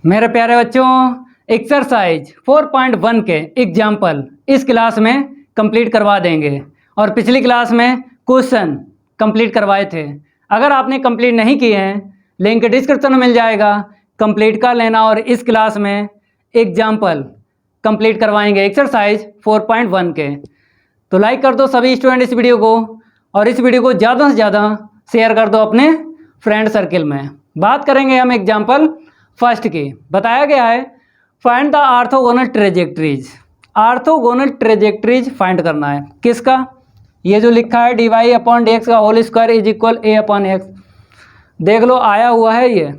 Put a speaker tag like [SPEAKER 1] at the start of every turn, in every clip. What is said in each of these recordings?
[SPEAKER 1] मेरे प्यारे बच्चों, एक्सरसाइज 4.1 के एग्जाम्पल इस क्लास में कंप्लीट करवा देंगे और पिछली क्लास में क्वेश्चन कंप्लीट करवाए थे। अगर आपने कंप्लीट नहीं किए हैं, लिंक डिस्क्रिप्शन में मिल जाएगा, कंप्लीट कर लेना। और इस क्लास में एग्जाम्पल कंप्लीट करवाएंगे एक्सरसाइज 4.1 के। तो लाइक कर दो सभी स्टूडेंट इस वीडियो को, और इस वीडियो को ज़्यादा से ज़्यादा शेयर कर दो अपने फ्रेंड सर्किल में। बात करेंगे हम एग्जाम्पल फर्स्ट की। बताया गया है find the orthogonal trajectories. Orthogonal trajectories find करना है किसका? ये जो लिखा है dy अपॉन dx का whole square is equal a upon x। देख लो आया हुआ है, ये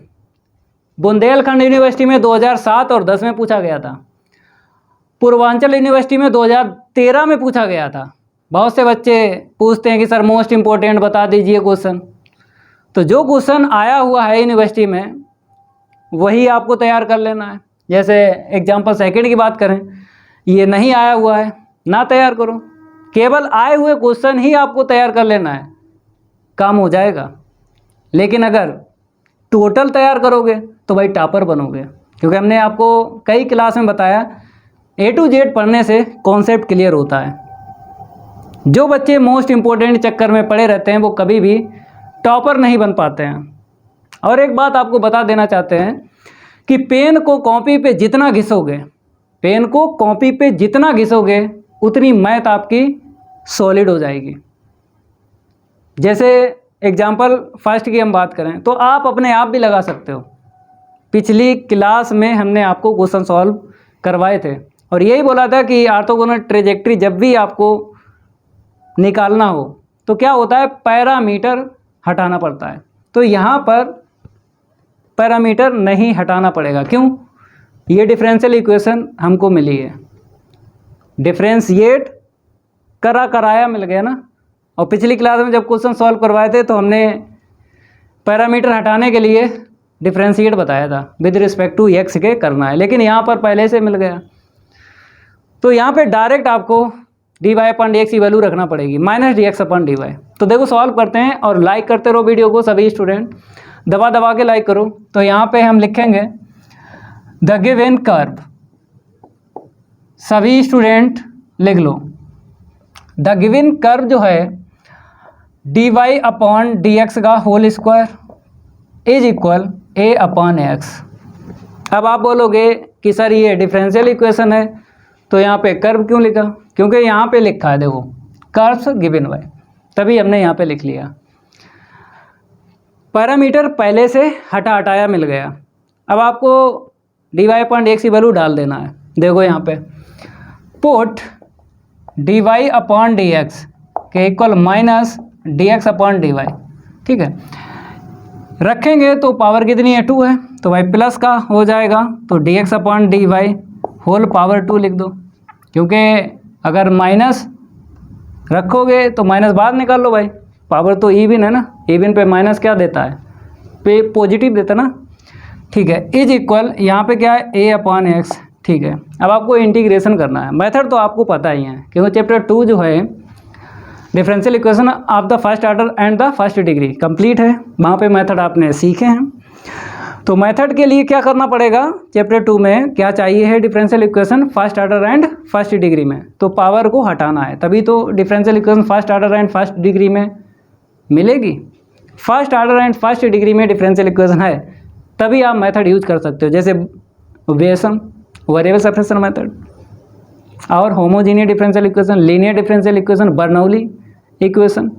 [SPEAKER 1] बुंदेलखंड यूनिवर्सिटी में 2007 और 10 में पूछा गया था। पूर्वांचल यूनिवर्सिटी में 2013 में पूछा गया था। बहुत से बच्चे पूछते हैं कि सर मोस्ट इम्पोर्टेंट बता दीजिए क्वेश्चन। तो जो क्वेश्चन आया हुआ है यूनिवर्सिटी में वही आपको तैयार कर लेना है। जैसे एग्जाम्पल सेकंड की बात करें, ये नहीं आया हुआ है ना तैयार करो, केवल आए हुए क्वेश्चन ही आपको तैयार कर लेना है, काम हो जाएगा। लेकिन अगर टोटल तैयार करोगे तो भाई टॉपर बनोगे, क्योंकि हमने आपको कई क्लास में बताया A to Z पढ़ने से कॉन्सेप्ट क्लियर होता है। जो बच्चे मोस्ट इम्पोर्टेंट चक्कर में पड़े रहते हैं वो कभी भी टॉपर नहीं बन पाते हैं। और एक बात आपको बता देना चाहते हैं कि पेन को कॉपी पे जितना घिसोगे, पेन को कॉपी पे जितना घिसोगे उतनी मैथ आपकी सॉलिड हो जाएगी। जैसे एग्जाम्पल फर्स्ट की हम बात करें तो आप अपने आप भी लगा सकते हो। पिछली क्लास में हमने आपको क्वेश्चन सॉल्व करवाए थे और यही बोला था कि ऑर्थोगोनल ट्रेजेक्ट्री जब भी आपको निकालना हो तो क्या होता है, पैरामीटर हटाना पड़ता है। तो यहाँ पर पैरामीटर नहीं हटाना पड़ेगा। क्यों? ये डिफरेंशियल इक्वेशन हमको मिली है, डिफरेंशिएट कराया मिल गया ना। और पिछली क्लास में जब क्वेश्चन सॉल्व करवाए थे तो हमने पैरामीटर हटाने के लिए डिफरेंशिएट बताया था, विद रिस्पेक्ट टू एक्स के करना है, लेकिन यहाँ पर पहले से मिल गया। तो यहाँ पे डायरेक्ट आपको dy अपन dx की वैल्यू रखना पड़ेगी, माइनस dx अपन dy। तो देखो सॉल्व करते हैं और लाइक करते रहो वीडियो को, सभी स्टूडेंट दबा दबा के लाइक करो। तो यहाँ पे हम लिखेंगे द गिवन कर्व, सभी स्टूडेंट लिख लो। द गिवन कर्व जो है dy अपॉन dx का whole square is equal a upon x। अब आप बोलोगे कि सर ये डिफरेंशियल इक्वेशन है तो यहाँ पे कर्व क्यों लिखा? क्योंकि यहाँ पे लिखा है देखो कर्व्स गिवन बाय, तभी हमने यहाँ पे लिख लिया। पैरामीटर पहले से हटाया मिल गया। अब आपको dy अपॉन dx की वैल्यू डाल देना है। देखो यहाँ पे पुट dy अपॉन dx के equal minus dx upon dy, ठीक है। रखेंगे तो पावर कितनी है, 2 है, तो भाई प्लस का हो जाएगा, तो dx upon dy whole power 2 लिख दो। क्योंकि अगर माइनस रखोगे तो माइनस बाद निकाल लो भाई, पावर तो इवन है ना, इवन पे माइनस क्या देता है, पे पॉजिटिव देता ना, ठीक है। इज इक्वल यहाँ पे क्या है a अपॉन x, ठीक है। अब आपको इंटीग्रेशन करना है। मेथड तो आपको पता ही है क्योंकि चैप्टर 2 जो है differential equation of the first order and the first degree complete है, वहाँ पे मेथड आपने सीखे हैं। तो मेथड के लिए क्या करना पड़ेगा, चैप्टर 2 में क्या चाहिए है, differential equation first order and first degree में, तो पावर को हटाना है, तभी तो differential equation first order and first degree में मिलेगी। First order and first degree में डिफरेंशियल इक्वेशन है तभी आप मेथड यूज कर सकते हो, जैसे वेसन वेरिएबल सब्स्टिट्यूशन मेथड और homogeneous differential equation, linear differential equation, Bernoulli equation,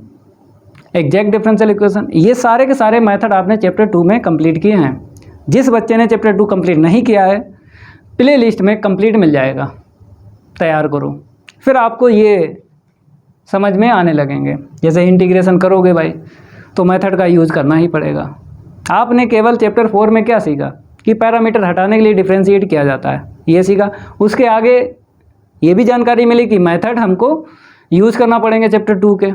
[SPEAKER 1] exact differential equation. ये सारे के सारे मेथड आपने चैप्टर 2 में कंप्लीट किए हैं। जिस बच्चे ने चैप्टर 2 कंप्लीट नहीं किया है, प्ले लिस्ट में कंप्लीट मिल जाएगा, तैयार करो, फिर आपको ये समझ में आने लगेंगे। जैसे इंटीग्रेशन करोगे भाई तो मेथड का यूज़ करना ही पड़ेगा। आपने केवल चैप्टर 4 में क्या सीखा कि पैरामीटर हटाने के लिए डिफ्रेंशिएट किया जाता है, ये सीखा। उसके आगे ये भी जानकारी मिली कि मेथड हमको यूज़ करना पड़ेंगे चैप्टर 2 के।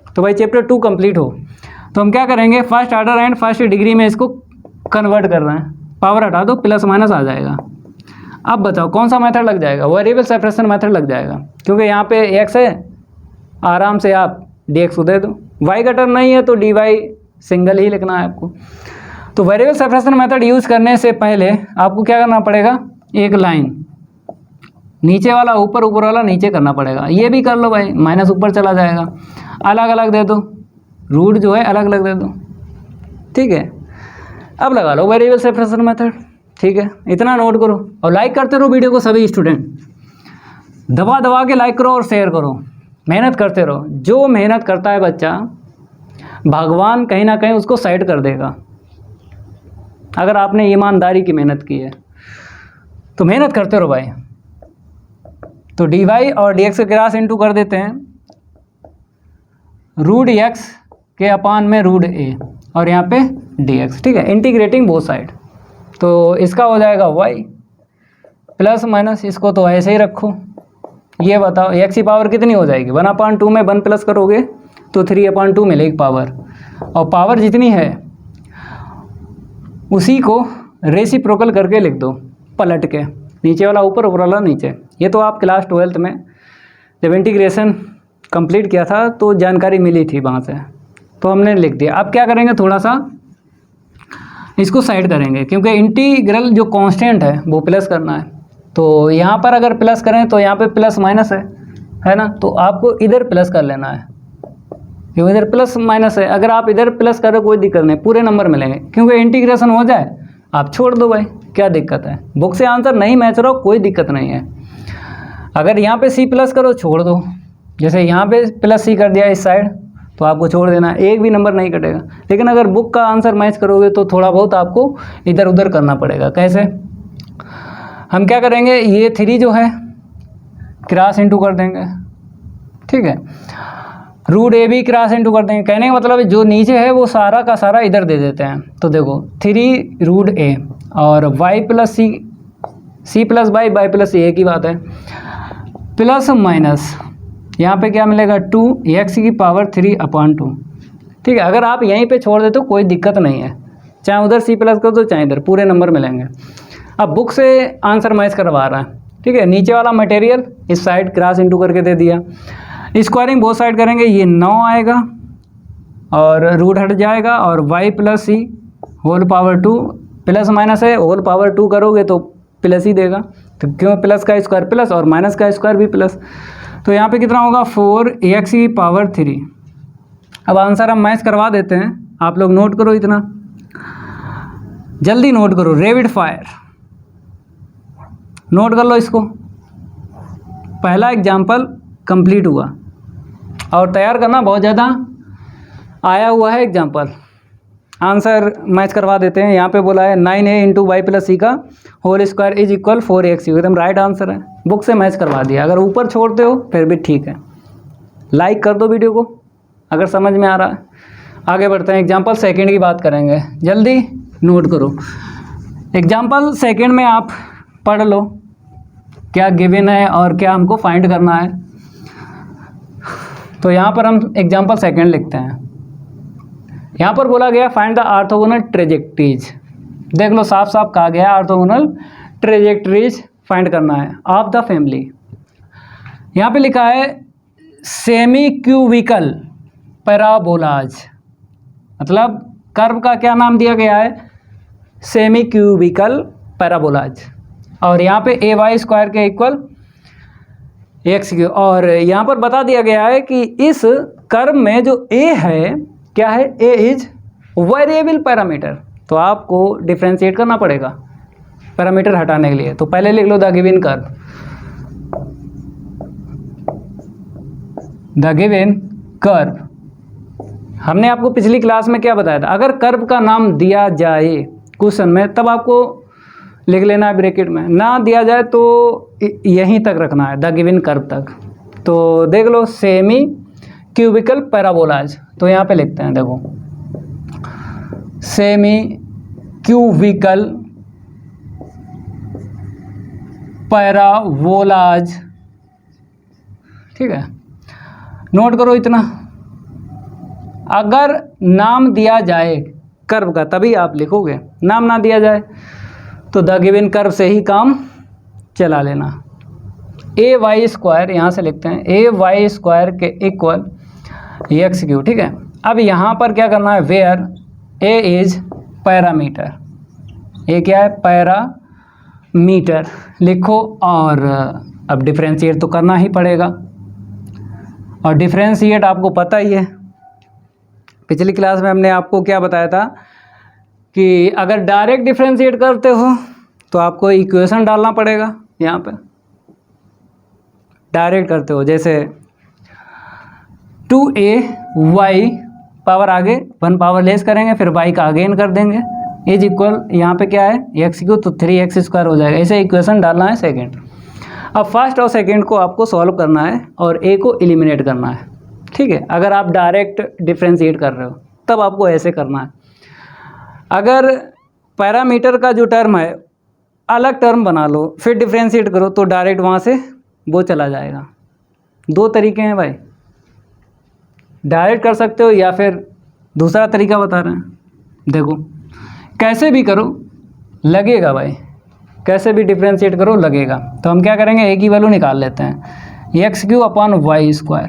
[SPEAKER 1] तो भाई चैप्टर 2 कंप्लीट हो तो हम क्या करेंगे, first order and first degree में इसको कन्वर्ट कर रहे हैं, पावर हटा दो, प्लस माइनस आ जाएगा। अब बताओ कौन सा मेथड लग जाएगा, वेरिएबल सेपरेशन मेथड लग जाएगा, क्योंकि यहाँ पे x है, आराम से आप dx को दे दो। y का टर्म नहीं है तो dy सिंगल ही लिखना है आपको। तो वेरिएबल सेपरेशन मेथड यूज़ करने से पहले आपको क्या करना पड़ेगा, एक लाइन नीचे वाला ऊपर, ऊपर वाला नीचे करना पड़ेगा। ये भी कर लो भाई, माइनस ऊपर चला जाएगा, अलग अलग दे दो, रूट जो है अलग अलग दे दो, ठीक है। अब लगा लो वेरिएबल सेपरेशन मेथड, ठीक है। इतना नोट करो और लाइक करते रहो वीडियो को, सभी स्टूडेंट दबा दबा के लाइक करो और शेयर करो, मेहनत करते रहो। जो मेहनत करता है बच्चा, भगवान कहीं ना कहीं उसको साइड कर देगा, अगर आपने ईमानदारी की मेहनत की है तो। मेहनत करते रहो भाई। तो dy और dx के क्रॉस इंटू कर देते हैं, रूट x के अपान में रूट a और यहाँ पे dx, ठीक है। इंटीग्रेटिंग बोथ साइड, तो इसका हो जाएगा y प्लस माइनस, इसको तो ऐसे ही रखो। ये बताओ x की पावर कितनी हो जाएगी, 1/2 में 1 प्लस करोगे तो 3/2 मिलेगी पावर, और पावर जितनी है उसी को रेसिप्रोकल करके लिख दो, पलट के, नीचे वाला ऊपर, ऊपर वाला नीचे। ये तो आप क्लास 12th में जब इंटीग्रेशन कंप्लीट किया था तो जानकारी मिली थी वहाँ से, तो हमने लिख दिया। अब क्या करेंगे, थोड़ा सा इसको साइड करेंगे, क्योंकि इंटीग्रल जो कांस्टेंट है वो प्लस करना है। तो यहाँ पर अगर प्लस करें तो यहाँ पे प्लस माइनस है ना, तो आपको इधर प्लस कर लेना है, क्योंकि इधर प्लस माइनस है। अगर आप इधर प्लस करो कोई दिक्कत नहीं, पूरे नंबर मिलेंगे, क्योंकि इंटीग्रेशन हो जाए आप छोड़ दो भाई, क्या दिक्कत है। बुक से आंसर नहीं मैच रहा हो कोई दिक्कत नहीं है। अगर यहाँ पे सी प्लस करो छोड़ दो, जैसे यहाँ पे प्लस सी कर दिया इस साइड, तो आपको छोड़ देना, एक भी नंबर नहीं कटेगा। लेकिन अगर बुक का आंसर मैच करोगे तो थोड़ा बहुत आपको इधर उधर करना पड़ेगा। कैसे, हम क्या करेंगे, ये 3 जो है क्रॉस इंटू कर देंगे, ठीक है। रूट ए भी क्रॉस इंटू कर देंगे। कहने का मतलब जो नीचे है वो सारा का सारा इधर दे देते हैं। तो देखो 3 रूट ए और y plus c, c plus y, y plus c, एक ही बात है, प्लस माइनस यहाँ पे क्या मिलेगा 2x की पावर 3/2, ठीक है। अगर आप यहीं पे छोड़ देते हो कोई दिक्कत नहीं है, चाहे उधर सी प्लस कर दो चाहे इधर, पूरे नंबर मिलेंगे। अब बुक से आंसर मैच करवा रहा है, ठीक है। नीचे वाला मटेरियल इस साइड क्रॉस इंटू करके दे दिया, स्क्वायरिंग बोथ साइड करेंगे, ये 9 आएगा और रूट हट जाएगा, और y प्लस सी होल पावर 2, प्लस माइनस है, होल पावर 2 करोगे तो प्लस ही देगा, तो क्यों, प्लस का स्क्वायर प्लस और माइनस का स्क्वायर भी प्लस। तो यहाँ पे कितना होगा 4x की पावर 3। अब आंसर हम मैच करवा देते हैं, आप लोग नोट करो, इतना जल्दी नोट करो, रैपिड फायर नोट कर लो इसको। पहला एग्जाम्पल कंप्लीट हुआ, और तैयार करना बहुत ज़्यादा आया हुआ है एग्जाम्पल। आंसर मैच करवा देते हैं। यहाँ पे बोला है 9a इंटू वाई प्लस सी का whole square is equal 4x, एकदम राइट आंसर है, बुक से मैच करवा दिया। अगर ऊपर छोड़ते हो फिर भी ठीक है, लाइक कर दो वीडियो को अगर समझ में आ रहा है। आगे बढ़ते हैं, एग्जाम्पल सेकेंड की बात करेंगे, जल्दी नोट करो। एग्जाम्पल सेकेंड में आप पढ़ लो क्या गिवन है और क्या हमको फाइंड करना है। तो यहाँ पर हम एग्जाम्पल सेकेंड लिखते हैं। यहाँ पर बोला गया फाइंड द ऑर्थोगोनल ट्रेजेक्टरीज। देख लो साफ साफ कहा गया ऑर्थोगोनल ट्रेजेक्टरीज फाइंड करना है ऑफ द फैमिली। यहाँ पे लिखा है सेमी क्यूबिकल पैराबोलाज, मतलब कर्व का क्या नाम दिया गया है, सेमी क्यूबिकल पैराबोलाज। और यहाँ पे ए वाई स्क्वायर के इक्वल एक्स क्यू, और यहाँ पर बता दिया गया है कि इस कर्व में जो ए है क्या है, ए इज वेरिएबल पैरामीटर। तो आपको डिफ्रेंशिएट करना पड़ेगा पैरामीटर हटाने के लिए। तो पहले लिख लो the given curve, the given curve. हमने आपको पिछली क्लास में क्या बताया था, अगर कर्व का नाम दिया जाए क्वेश्चन में तब आपको लिख लेना है ब्रैकेट में, ना दिया जाए तो यहीं तक रखना है, द गिवन कर्व तक। तो देख लो सेमी क्यूबिकल पैराबोलाज, तो यहाँ पे लिखते हैं, देखो सेमी क्यूबिकल पैराबोलाज, ठीक है। नोट करो इतना, अगर नाम दिया जाए कर्व का तभी आप लिखोगे, नाम ना दिया जाए तो द गिवन कर्व से ही काम चला लेना। ए वाई स्क्वायर यहाँ से लिखते हैं, ए वाई स्क्वायर के इक्वल एक्स क्यू, ठीक है। अब यहाँ पर क्या करना है, वेयर ए इज पैरामीटर, ये क्या है पैरामीटर लिखो। और अब डिफरेंशिएट तो करना ही पड़ेगा, और डिफरेंशिएट आपको पता ही है, पिछली क्लास में हमने आपको क्या बताया था कि अगर डायरेक्ट डिफरेंशिएट करते हो तो आपको इक्वेशन डालना पड़ेगा। यहाँ पे डायरेक्ट करते हो जैसे 2ay पावर आगे 1 पावर लेस करेंगे, फिर y का अगेन कर देंगे इज इक्वल, यहाँ पे क्या है x³ तो 3x² हो जाएगा। ऐसे इक्वेशन डालना है सेकंड। अब फर्स्ट और सेकंड को आपको सॉल्व करना है और a को एलिमिनेट करना है, ठीक है। अगर आप डायरेक्ट डिफरेंशिएट कर रहे हो तब आपको ऐसे करना है। अगर पैरामीटर का जो टर्म है अलग टर्म बना लो फिर डिफरेंशिएट करो तो डायरेक्ट वहाँ से वो चला जाएगा। दो तरीके हैं भाई, डायरेक्ट कर सकते हो या फिर दूसरा तरीका बता रहे हैं। देखो कैसे भी करो लगेगा भाई, कैसे भी डिफरेंशिएट करो लगेगा। तो हम क्या करेंगे, एक ही वैल्यू निकाल लेते हैं x³/y²।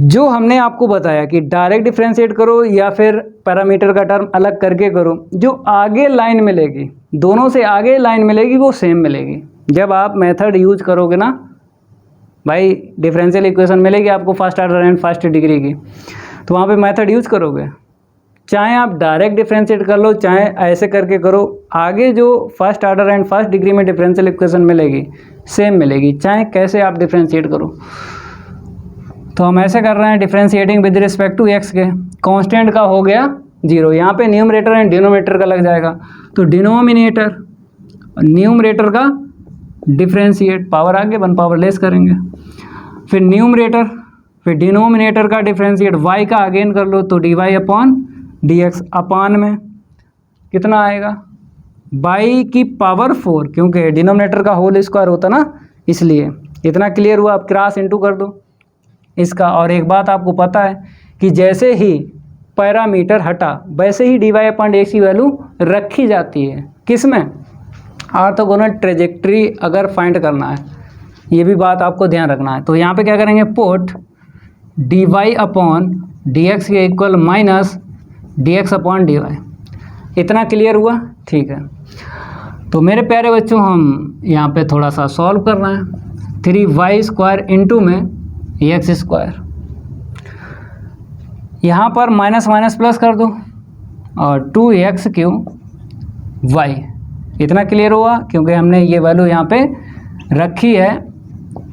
[SPEAKER 1] जो हमने आपको बताया कि डायरेक्ट डिफरेंशिएट करो या फिर पैरामीटर का टर्म अलग करके करो, जो आगे लाइन मिलेगी, दोनों से आगे लाइन मिलेगी वो सेम मिलेगी। जब आप मेथड यूज करोगे ना भाई, डिफरेंशियल इक्वेशन मिलेगी आपको first order and first degree की, तो वहाँ पे मेथड यूज करोगे, चाहे आप डायरेक्ट डिफरेंशिएट कर लो चाहे ऐसे करके करो, आगे जो first order and first degree में डिफरेंशियल इक्वेशन मिलेगी सेम मिलेगी, चाहे कैसे आप डिफरेंशिएट करो। तो हम ऐसे कर रहे हैं differentiating with respect to x के, कांस्टेंट का हो गया 0, यहाँ पे न्यूमरेटर एंड डिनोमिनेटर का लग जाएगा, तो डिनोमिनेटर न्यूमरेटर का डिफरेंशिएट पावर आगे 1 पावर लेस करेंगे, फिर न्यूमरेटर फिर डिनोमिनेटर का डिफरेंशिएट y का अगेन कर लो तो dy/dx अपान में कितना आएगा y⁴, क्योंकि डिनोमिनेटर का होल स्क्वायर होता ना, इसलिए इतना क्लियर हुआ। आप क्रॉस इनटू कर दो इसका। और एक बात आपको पता है कि जैसे ही पैरामीटर हटा वैसे ही dy/dx की वैल्यू रखी जाती है, किस में, ऑर्थोगोनल ट्रेजेक्ट्री अगर फाइंड करना है, ये भी बात आपको ध्यान रखना है। तो यहाँ पे क्या करेंगे, पुट dy/dx के इक्वल माइनस dx/dy। इतना क्लियर हुआ, ठीक है। तो मेरे प्यारे बच्चों हम यहाँ पे थोड़ा सा सॉल्व कर रहे हैं। 3y² इंटू में x², यहाँ पर माइनस माइनस प्लस कर दो और 2x³ इतना क्लियर हुआ, क्योंकि हमने ये वैल्यू यहाँ पे रखी है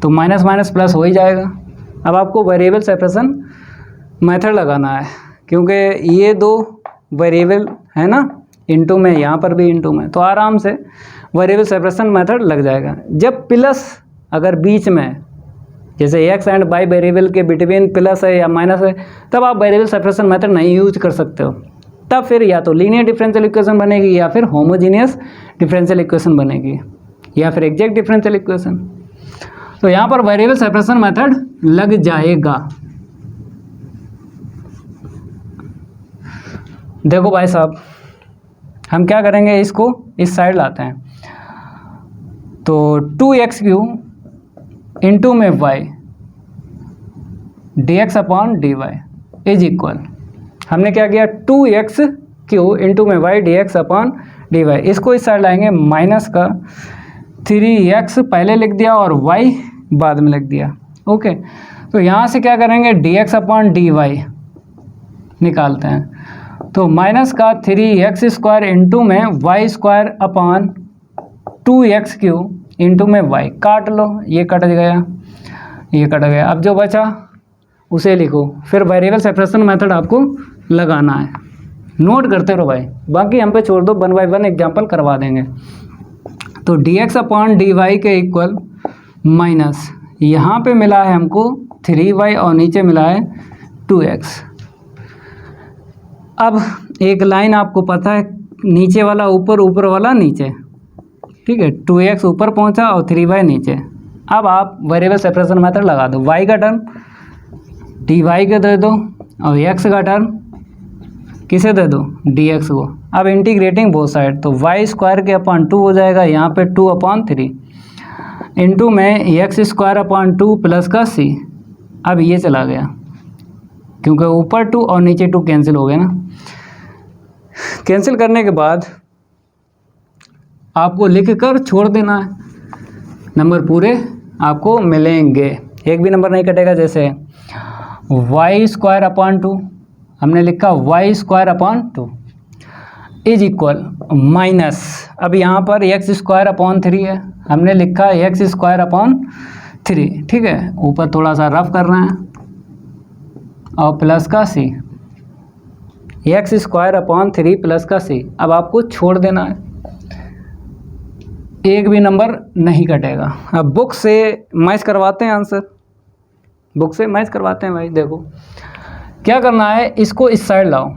[SPEAKER 1] तो माइनस माइनस प्लस हो ही जाएगा। अब आपको वेरिएबल सेपरेशन मेथड लगाना है, क्योंकि ये दो वेरिएबल है ना, इनटू में, यहाँ पर भी इनटू में, तो आराम से वेरिएबल सेपरेशन मेथड लग जाएगा। जब प्लस अगर बीच में, जैसे x एंड y वेरिएबल के बिटवीन प्लस है या माइनस है, तब आप वेरिएबल सेपरेशन मेथड नहीं यूज कर सकते हो। तब फिर या तो लीनियर डिफरेंशियल इक्वेशन बनेगी या फिर होमोजीनियस डिफरेंशियल इक्वेशन बनेगी या फिर एग्जैक्ट डिफरेंशियल इक्वेशन। तो यहाँ पर वेरिएबल सेपरेशन मेथड लग जाएगा। देखो भाई साहब, हम क्या करेंगे, इसको इस साइड लाते हैं, तो 2x³ इंटू में y dx/dy इज इक्वल, हमने क्या किया 2x³ इंटू में y dx/dy, इसको इस साइड लाएंगे, माइनस का 3x पहले लिख दिया और y बाद में लिख दिया। ओके, तो यहाँ से क्या करेंगे, dx/dy निकालते हैं, तो माइनस का 3x² इंटू में y²/2x³ इंटू में y, काट लो, ये कट गया, ये कट गया। अब जो बचा उसे लिखो, फिर वेरिएबल सेपरेशन मेथड आपको लगाना है। नोट करते रहो भाई, बाकी हम पे छोड़ दो, 1 बाय 1 एग्जाम्पल करवा देंगे। तो dx/dy के इक्वल माइनस, यहाँ पे मिला है हमको 3y और नीचे मिला है 2x। अब एक लाइन आपको पता है, नीचे वाला ऊपर, ऊपर वाला नीचे, ठीक है, 2x ऊपर पहुंचा और 3y नीचे। अब आप वेरिएबल सेपरेशन मेथड लगा दो, y का टर्म dy के दे दो और x का टर्म किसे दे दो, dx को। अब इंटीग्रेटिंग बोथ साइड, तो y²/2 हो जाएगा, यहाँ पे 2/3 इंटू में x²/2 प्लस का c। अब ये चला गया, क्योंकि ऊपर 2 और नीचे 2 कैंसिल हो गए ना। कैंसिल करने के बाद आपको लिख कर छोड़ देना है, नंबर पूरे आपको मिलेंगे, एक भी नंबर नहीं कटेगा। जैसे वाई स्क्वायर अपॉन 2 हमने लिखा y square upon 2 is equal minus, अब यहाँ पर एक्स स्क्वायर अपॉन 3 है, हमने लिखा एक्स स्क्वायर अपॉन 3, ठीक है, ऊपर थोड़ा सा रफ करना है, और प्लस का सी, एक्स स्क्वायर अपॉन 3 प्लस का सी। अब आपको छोड़ देना है, एक भी नंबर नहीं कटेगा। अब बुक से मैच करवाते हैं आंसर, बुक से मैच करवाते हैं भाई। देखो क्या करना है, इसको इस साइड लाओ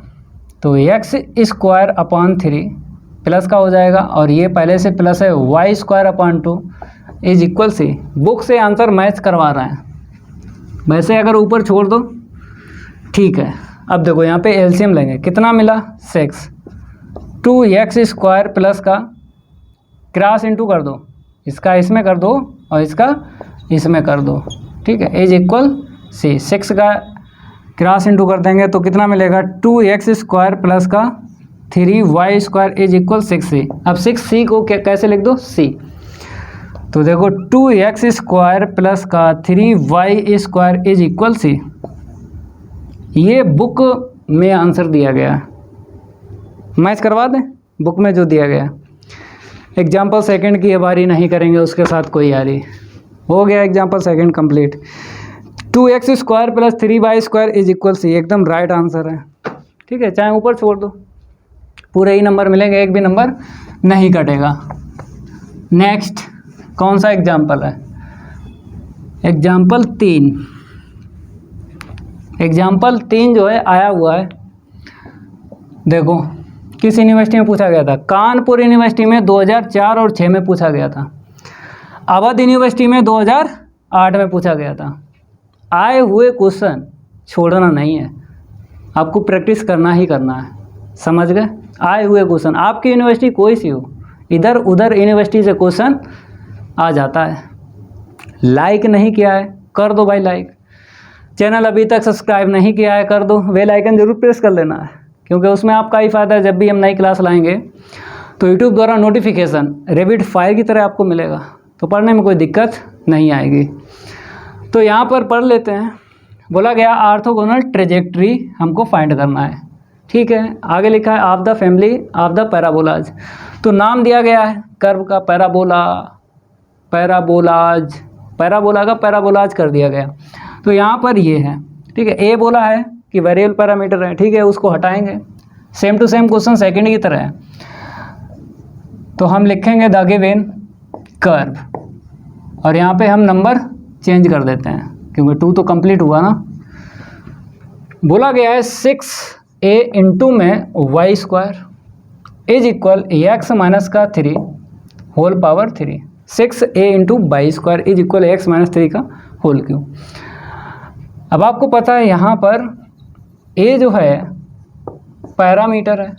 [SPEAKER 1] तो एक्स स्क्वायर अपॉन 3 प्लस का हो जाएगा, और ये पहले से प्लस है y square upon 2 is equal c. Book से आंसर मैच करवा रहा है, वैसे अगर ऊपर छोड़ दो ठीक है। अब देखो यहाँ पे एलसीएम लेंगे, कितना मिला 6, 2x स्क्वायर प्लस का क्रॉस इंटू कर दो, इसका इसमें कर दो और इसका इसमें कर दो, ठीक है, इज इक्वल सी। 6 का क्रॉस इंटू कर देंगे तो कितना मिलेगा 2x स्क्वायर प्लस का 3y square is equal 6c। अब 6c को कैसे लिख दो, c, तो देखो 2x स्क्वायर प्लस का 3y square is equal c। ये बुक में आंसर दिया गया है, मैच करवा दें बुक में जो दिया गया। एग्जाम्पल सेकंड की बारी नहीं करेंगे, उसके साथ कोई यारी। हो गया example second complete. 2x square plus 3y square is equal c, एकदम राइट आंसर है, ठीक है, चाहे ऊपर छोड़ दो पूरे ही नंबर मिलेंगे, एक भी नंबर नहीं कटेगा। नेक्स्ट कौन सा एग्जाम्पल है, एग्जाम्पल 3। एग्जाम्पल 3 जो है आया हुआ है, देखो किस यूनिवर्सिटी में पूछा गया था, कानपुर यूनिवर्सिटी में 2004 और 6 में पूछा गया था, अवध यूनिवर्सिटी में 2008 में पूछा गया था। आए हुए क्वेश्चन छोड़ना नहीं है, आपको प्रैक्टिस करना ही करना है, समझ गए। आए हुए क्वेश्चन, आपकी यूनिवर्सिटी कोई सी हो, इधर उधर यूनिवर्सिटी से क्वेश्चन आ जाता है। लाइक नहीं किया है कर दो भाई लाइक, चैनल अभी तक सब्सक्राइब नहीं किया है कर दो, बेल आइकन जरूर प्रेस कर लेना है, क्योंकि उसमें आपका ही फ़ायदा है। जब भी हम नई क्लास लाएंगे तो यूट्यूब द्वारा नोटिफिकेशन रैपिड फायर की तरह आपको मिलेगा, तो पढ़ने में कोई दिक्कत नहीं आएगी। तो यहाँ पर पढ़ लेते हैं, बोला गया ऑर्थोगोनल ट्रेजेक्ट्री हमको फाइंड करना है, ठीक है। आगे लिखा है of the family of the parabolas, तो नाम दिया गया है कर्व का पैराबोला, पैराबोलाज, पैराबोला का पैराबोलाज कर दिया गया। तो यहाँ पर ये है, ठीक है, ए बोला है कि वेरिएबल पैरामीटर है, ठीक है, उसको हटाएंगे, same to same question second की तरह है। तो हम लिखेंगे द गिवन कर्व, और यहाँ पे हम नंबर चेंज कर देते हैं क्योंकि 2 तो कंप्लीट हुआ ना। बोला गया है 6a इंटू में y square is equal x minus का 3 whole power 3। 6a into y square is equal x minus 3 का होल क्यूब। अब आपको पता है यहाँ पर a जो है पैरामीटर है,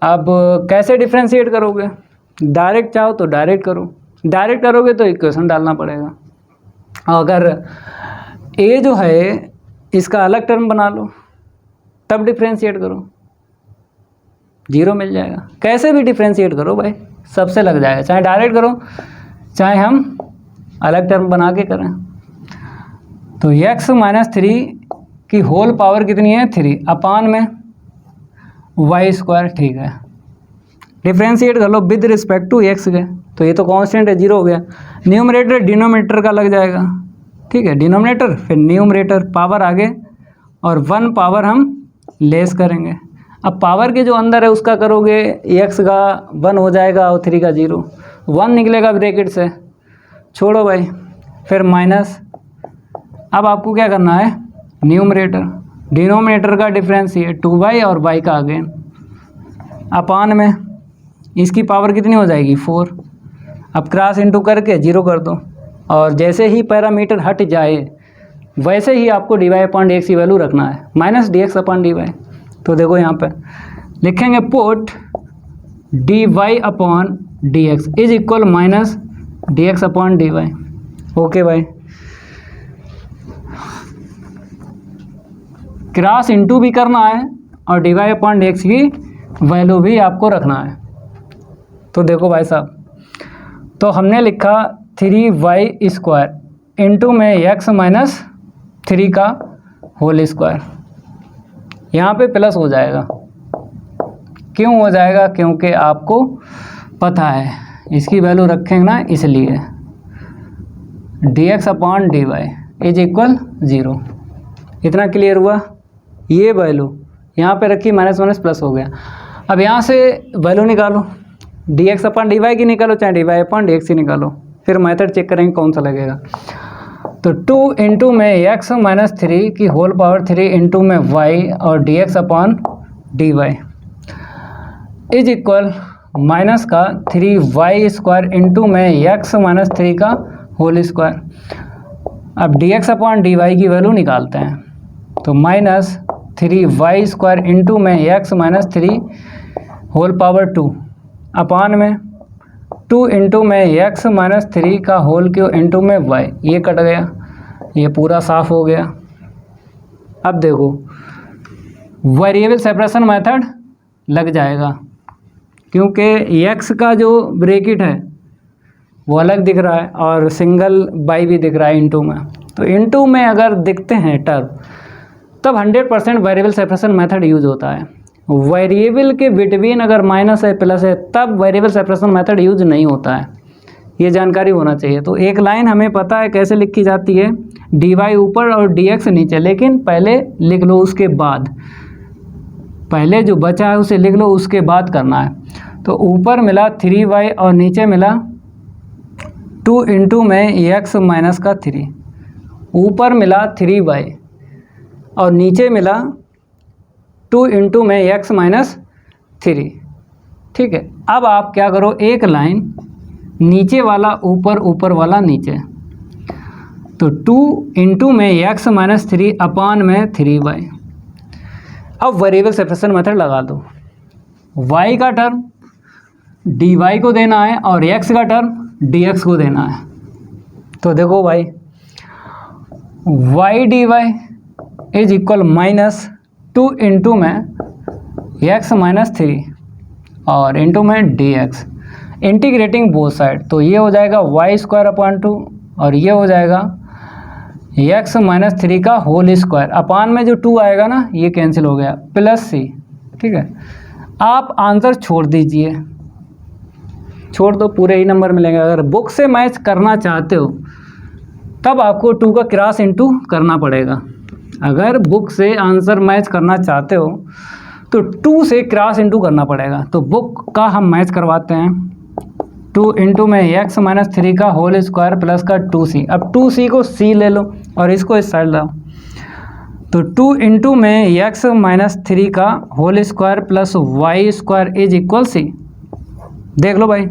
[SPEAKER 1] अब कैसे डिफ्रेंशिएट करोगे, डायरेक्ट चाहो तो डायरेक्ट करो, डायरेक्ट करोगे तो इक्वेशन डालना पड़ेगा। अगर a जो है इसका अलग टर्म बना लो तब डिफ्रेंशिएट करो, 0 मिल जाएगा। कैसे भी डिफ्रेंशिएट करो भाई, सबसे लग जाएगा, चाहे डायरेक्ट करो चाहे हम अलग टर्म बना के करें। तो x माइनस 3 की होल पावर कितनी है 3 अपान में वाई स्क्वायर, ठीक है, डिफ्रेंशिएट कर लो विद रिस्पेक्ट टू x के, तो ये तो कांस्टेंट है 0 हो गया। न्यूमरेटर डिनोमिनेटर का लग जाएगा, ठीक है, डिनोमिनेटर फिर न्यूमरेटर, पावर आगे और 1 पावर हम लेस करेंगे। अब पावर के जो अंदर है उसका करोगे, x का 1 हो जाएगा और 3 का 0, 1 निकलेगा ब्रैकेट से, छोड़ो भाई, फिर माइनस। अब आपको क्या करना है, न्यूमरेटर डिनोमिनेटर का डिफरेंशिएट 2y और y का अगेन अपान में इसकी पावर कितनी हो जाएगी 4। अब क्रॉस इंटू करके 0 कर दो, और जैसे ही पैरामीटर हट जाए वैसे ही आपको dy अपॉन dx की वैल्यू रखना है, माइनस dx अपॉन dy। तो देखो यहाँ पे लिखेंगे put dy upon dx is equal minus dx upon dy। Okay भाई, क्रॉस इंटू भी करना है और dy अपॉन dx की वैल्यू भी आपको रखना है। तो देखो भाई साहब, तो हमने लिखा 3y² इंटू में x माइनस 3 का होल स्क्वायर, यहाँ पे प्लस हो जाएगा। क्यों हो जाएगा? क्योंकि आपको पता है इसकी वैल्यू रखेंगे ना, इसलिए dx upon dy is equal 0। इतना क्लियर हुआ? ये वैल्यू यहाँ पे रखी, माइनस माइनस प्लस हो गया। अब यहाँ से वैल्यू निकालो, dx अपॉन dy की निकालो, चाहे dy अपॉन dx की निकालो, फिर मेथड चेक करेंगे कौन सा लगेगा। तो 2 इंटू में x माइनस 3 की होल पावर 3 इंटू में y और dx upon dy is equal minus का 3y² इंटू में x माइनस 3 का होल स्क्वायर। अब dx अपॉन dy की वैल्यू निकालते हैं, तो माइनस 3y² इंटू में x माइनस 3 होल पावर 2 अपान में 2 इंटू में x माइनस 3 का होल क्यू इंटू में y, ये कट गया, ये पूरा साफ हो गया। अब देखो वेरिएबल सेपरेशन मेथड लग जाएगा, क्योंकि x का जो ब्रैकेट है वो अलग दिख रहा है और सिंगल y भी दिख रहा है इंटू में। तो इंटू में अगर दिखते हैं टर्म तब 100% वेरिएबल सेपरेशन मेथड यूज होता है। वेरिएबल के बिटवीन अगर माइनस है प्लस है तब वेरिएबल सेपरेशन मेथड यूज नहीं होता है, ये जानकारी होना चाहिए। तो एक लाइन हमें पता है कैसे लिखी जाती है, dy ऊपर और dx नीचे, लेकिन पहले लिख लो, उसके बाद पहले जो बचा है उसे लिख लो, उसके बाद करना है। तो ऊपर मिला 3y और नीचे मिला 2 इंटू में x माइनस का 3, ऊपर मिला 3y और नीचे मिला 2 इंटू में x माइनस 3। ठीक है, अब आप क्या करो, एक लाइन नीचे वाला ऊपर, ऊपर वाला नीचे, तो 2 इंटू में x माइनस 3 अपान में 3y। अब वेरिएबल सेपरेशन मेथड लगा दो, y का टर्म dy को देना है और x का टर्म dx को देना है। तो देखो भाई y dy is equal minus 2 into में x माइनस 3 और इंटू में dx, इंटीग्रेटिंग बोथ साइड, तो ये हो जाएगा y² अपॉन 2 और ये हो जाएगा x माइनस 3 का होल स्क्वायर, अपान में जो 2 आएगा ना ये कैंसिल हो गया, प्लस c। ठीक है, आप आंसर छोड़ दीजिए, छोड़ दो, पूरे ही नंबर मिलेंगे। अगर बुक से मैच करना चाहते हो तब आपको 2 का क्रॉस इंटू करना पड़ेगा। अगर बुक से आंसर मैच करना चाहते हो तो 2 से क्रॉस इंटू करना पड़ेगा। तो बुक का हम मैच करवाते हैं, 2 इंटू में x माइनस 3 का होल स्क्वायर प्लस का 2c। अब 2c को c ले लो और इसको इस साइड लाओ, तो 2 इंटू में x माइनस 3 का whole square plus y² is equal c। देख लो भाई,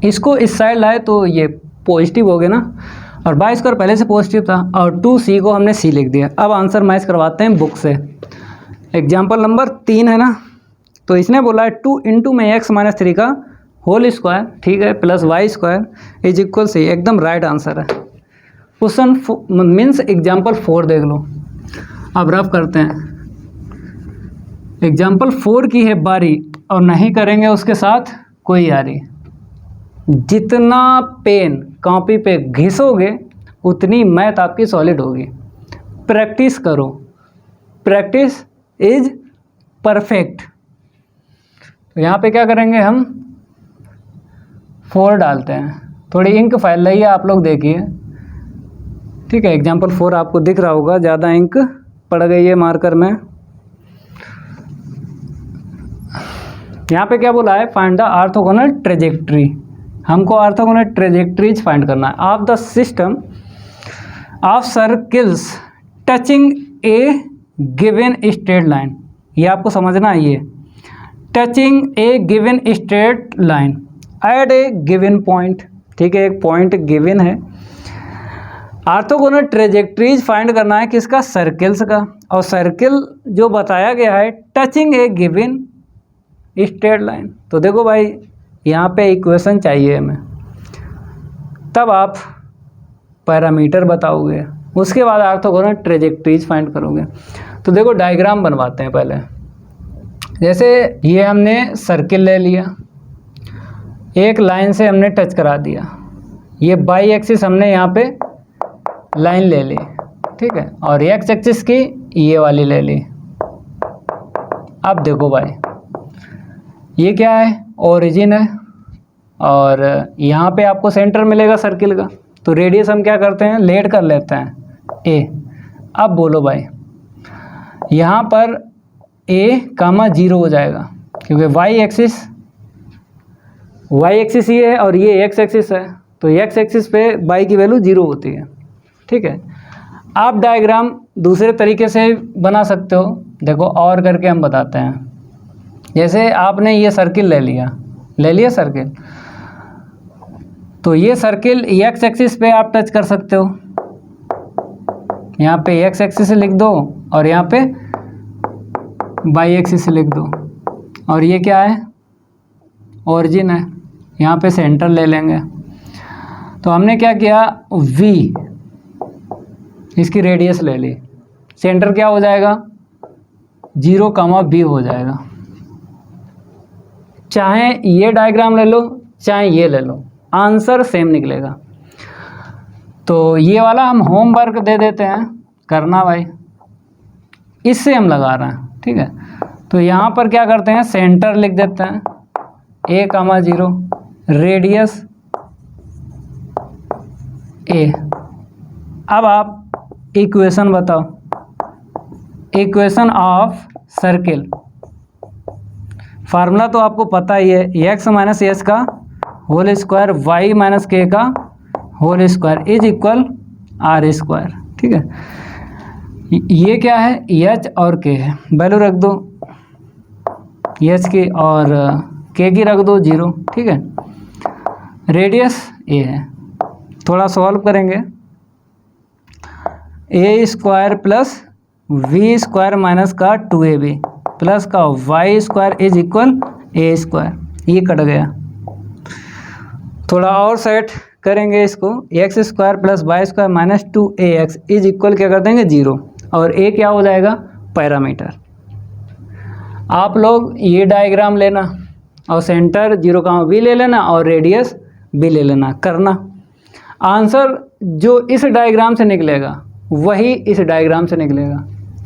[SPEAKER 1] इसको इस साइड लाए तो ये पॉजिटिव हो गया ना, और y² पहले से पॉजिटिव था और 2c को हमने c लिख दिया। अब आंसर मैच करवाते हैं बुक से। एग्जाम्पल नंबर 3 है ना, तो इसने बोला है 2 इंटू में x माइनस 3 का होल स्क्वायर, ठीक है, plus y² is equal c, एकदम राइट आंसर है। क्वेश्चन मीन्स एग्जाम्पल 4 देख लो। अब रफ करते हैं, एग्जाम्पल 4 की है बारी और नहीं करेंगे उसके साथ कोई यारी। जितना पेन कॉपी पे घिसोगे उतनी मैथ आपकी सॉलिड होगी। प्रैक्टिस करो, प्रैक्टिस इज परफेक्ट। तो यहाँ पे क्या करेंगे, हम 4 डालते हैं, थोड़ी इंक फैल रही है, आप लोग देखिए। ठीक है, एग्जाम्पल 4 आपको दिख रहा होगा, ज़्यादा इंक पड़ गई है मार्कर में। यहाँ पे क्या बोला है, फाइंड द ऑर्थोगोनल ट्रेजेक्ट्री। हमको ऑर्थोगोनल ट्रेजेक्ट्रीज फाइंड करना है of the system of circles touching A given straight line. ये आपको समझना है, ये touching A given straight line at A given point. ठीक है, एक पॉइंट गिवन है। ऑर्थोगोनल ट्रेजेक्ट्रीज फाइंड करना है किसका, सर्किल्स का, और सर्किल जो बताया गया है टचिंग ए गिवन स्ट्रेट लाइन। तो देखो भाई, यहाँ पे इक्वेशन चाहिए हमें, तब आप पैरामीटर बताओगे, उसके बाद ऑर्थोगोनल ट्रेजेक्ट्रीज फाइंड करोगे। तो देखो डायग्राम बनवाते हैं पहले। जैसे ये हमने सर्किल ले लिया, एक लाइन से हमने टच करा दिया, ये बाई एक्सिस हमने यहाँ पे लाइन ले ली, ठीक है, और एक्स एक्सिस की ये वाली ले ली। अब देखो भाई ये क्या है, ओरिजिन है, और यहाँ पे आपको सेंटर मिलेगा सर्किल का, तो रेडियस हम क्या करते हैं, लेट कर लेते हैं ए। अब बोलो भाई यहाँ पर ए कामा 0 हो जाएगा, क्योंकि वाई एक्सिस ये है और ये एक्स एक्सिस है, तो एक्स एक्सिस पे वाई की वैल्यू 0 होती है, ठीक है। आप डायग्राम दूसरे तरीके से बना सकते हो, देखो और करके हम बताते हैं। जैसे आपने ये सर्किल ले लिया सर्किल, तो ये सर्किल एक्स एक्सिस पे आप टच कर सकते हो, यहाँ पे एक्स एक्सिस लिख दो और यहाँ पे वाई एक्सिस लिख दो, और ये क्या है, ओरिजिन है, यहाँ पे सेंटर ले लेंगे। तो हमने क्या किया, v इसकी रेडियस ले ली, सेंटर क्या हो जाएगा 0, b हो जाएगा। चाहे ये डायग्राम ले लो चाहे ये ले लो, आंसर सेम निकलेगा। तो ये वाला हम होमवर्क दे देते हैं, करना भाई, इससे हम लगा रहे हैं, ठीक है। तो यहाँ पर क्या करते हैं, सेंटर लिख देते हैं a, 0, रेडियस a। अब आप इक्वेशन बताओ, इक्वेशन ऑफ सर्किल, फार्मूला तो आपको पता ही है, x माइनस एच का whole square y minus k का whole square is equal r square, ठीक है। ये क्या है, एच और के है, वैल्यू रख दो एच की और के की रख दो 0, ठीक है। रेडियस ए है, थोड़ा सॉल्व करेंगे, a square plus v square minus का 2ab प्लस का y square is equal a square, ये कट गया। थोड़ा और सेट करेंगे इसको, x square plus y square minus 2ax is equal क्या कर देंगे 0, और ए क्या हो जाएगा, पैरामीटर। आप लोग ये डायग्राम लेना और सेंटर 0, b ले लेना और रेडियस b ले लेना, करना। आंसर जो इस डायग्राम से निकलेगा वही इस डायग्राम से निकलेगा,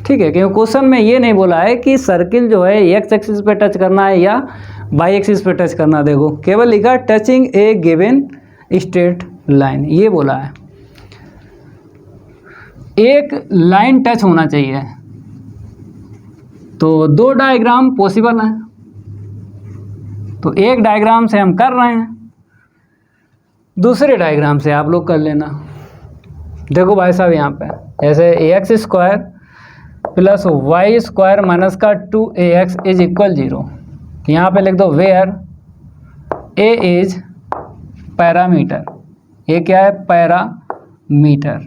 [SPEAKER 1] ठीक है। क्योंकि क्वेश्चन में ये नहीं बोला है कि सर्किल जो है एक्स एक्सिस पे टच करना है या वाई एक्सिस पे टच करना, देखो केवल लिखा टचिंग ए गिवन स्ट्रेट लाइन, ये बोला है। एक लाइन टच होना चाहिए, तो 2 डायग्राम पॉसिबल हैं, तो एक डायग्राम से हम कर रहे हैं, दूसरे डायग्राम से आप लोग कर लेना। देखो भाई साहब यहाँ पे ऐसे x square plus y square minus का 2ax इज इक्वल 0, यहाँ पे लिख दो वेयर ए इज पैरामीटर, ये क्या है, पैरामीटर।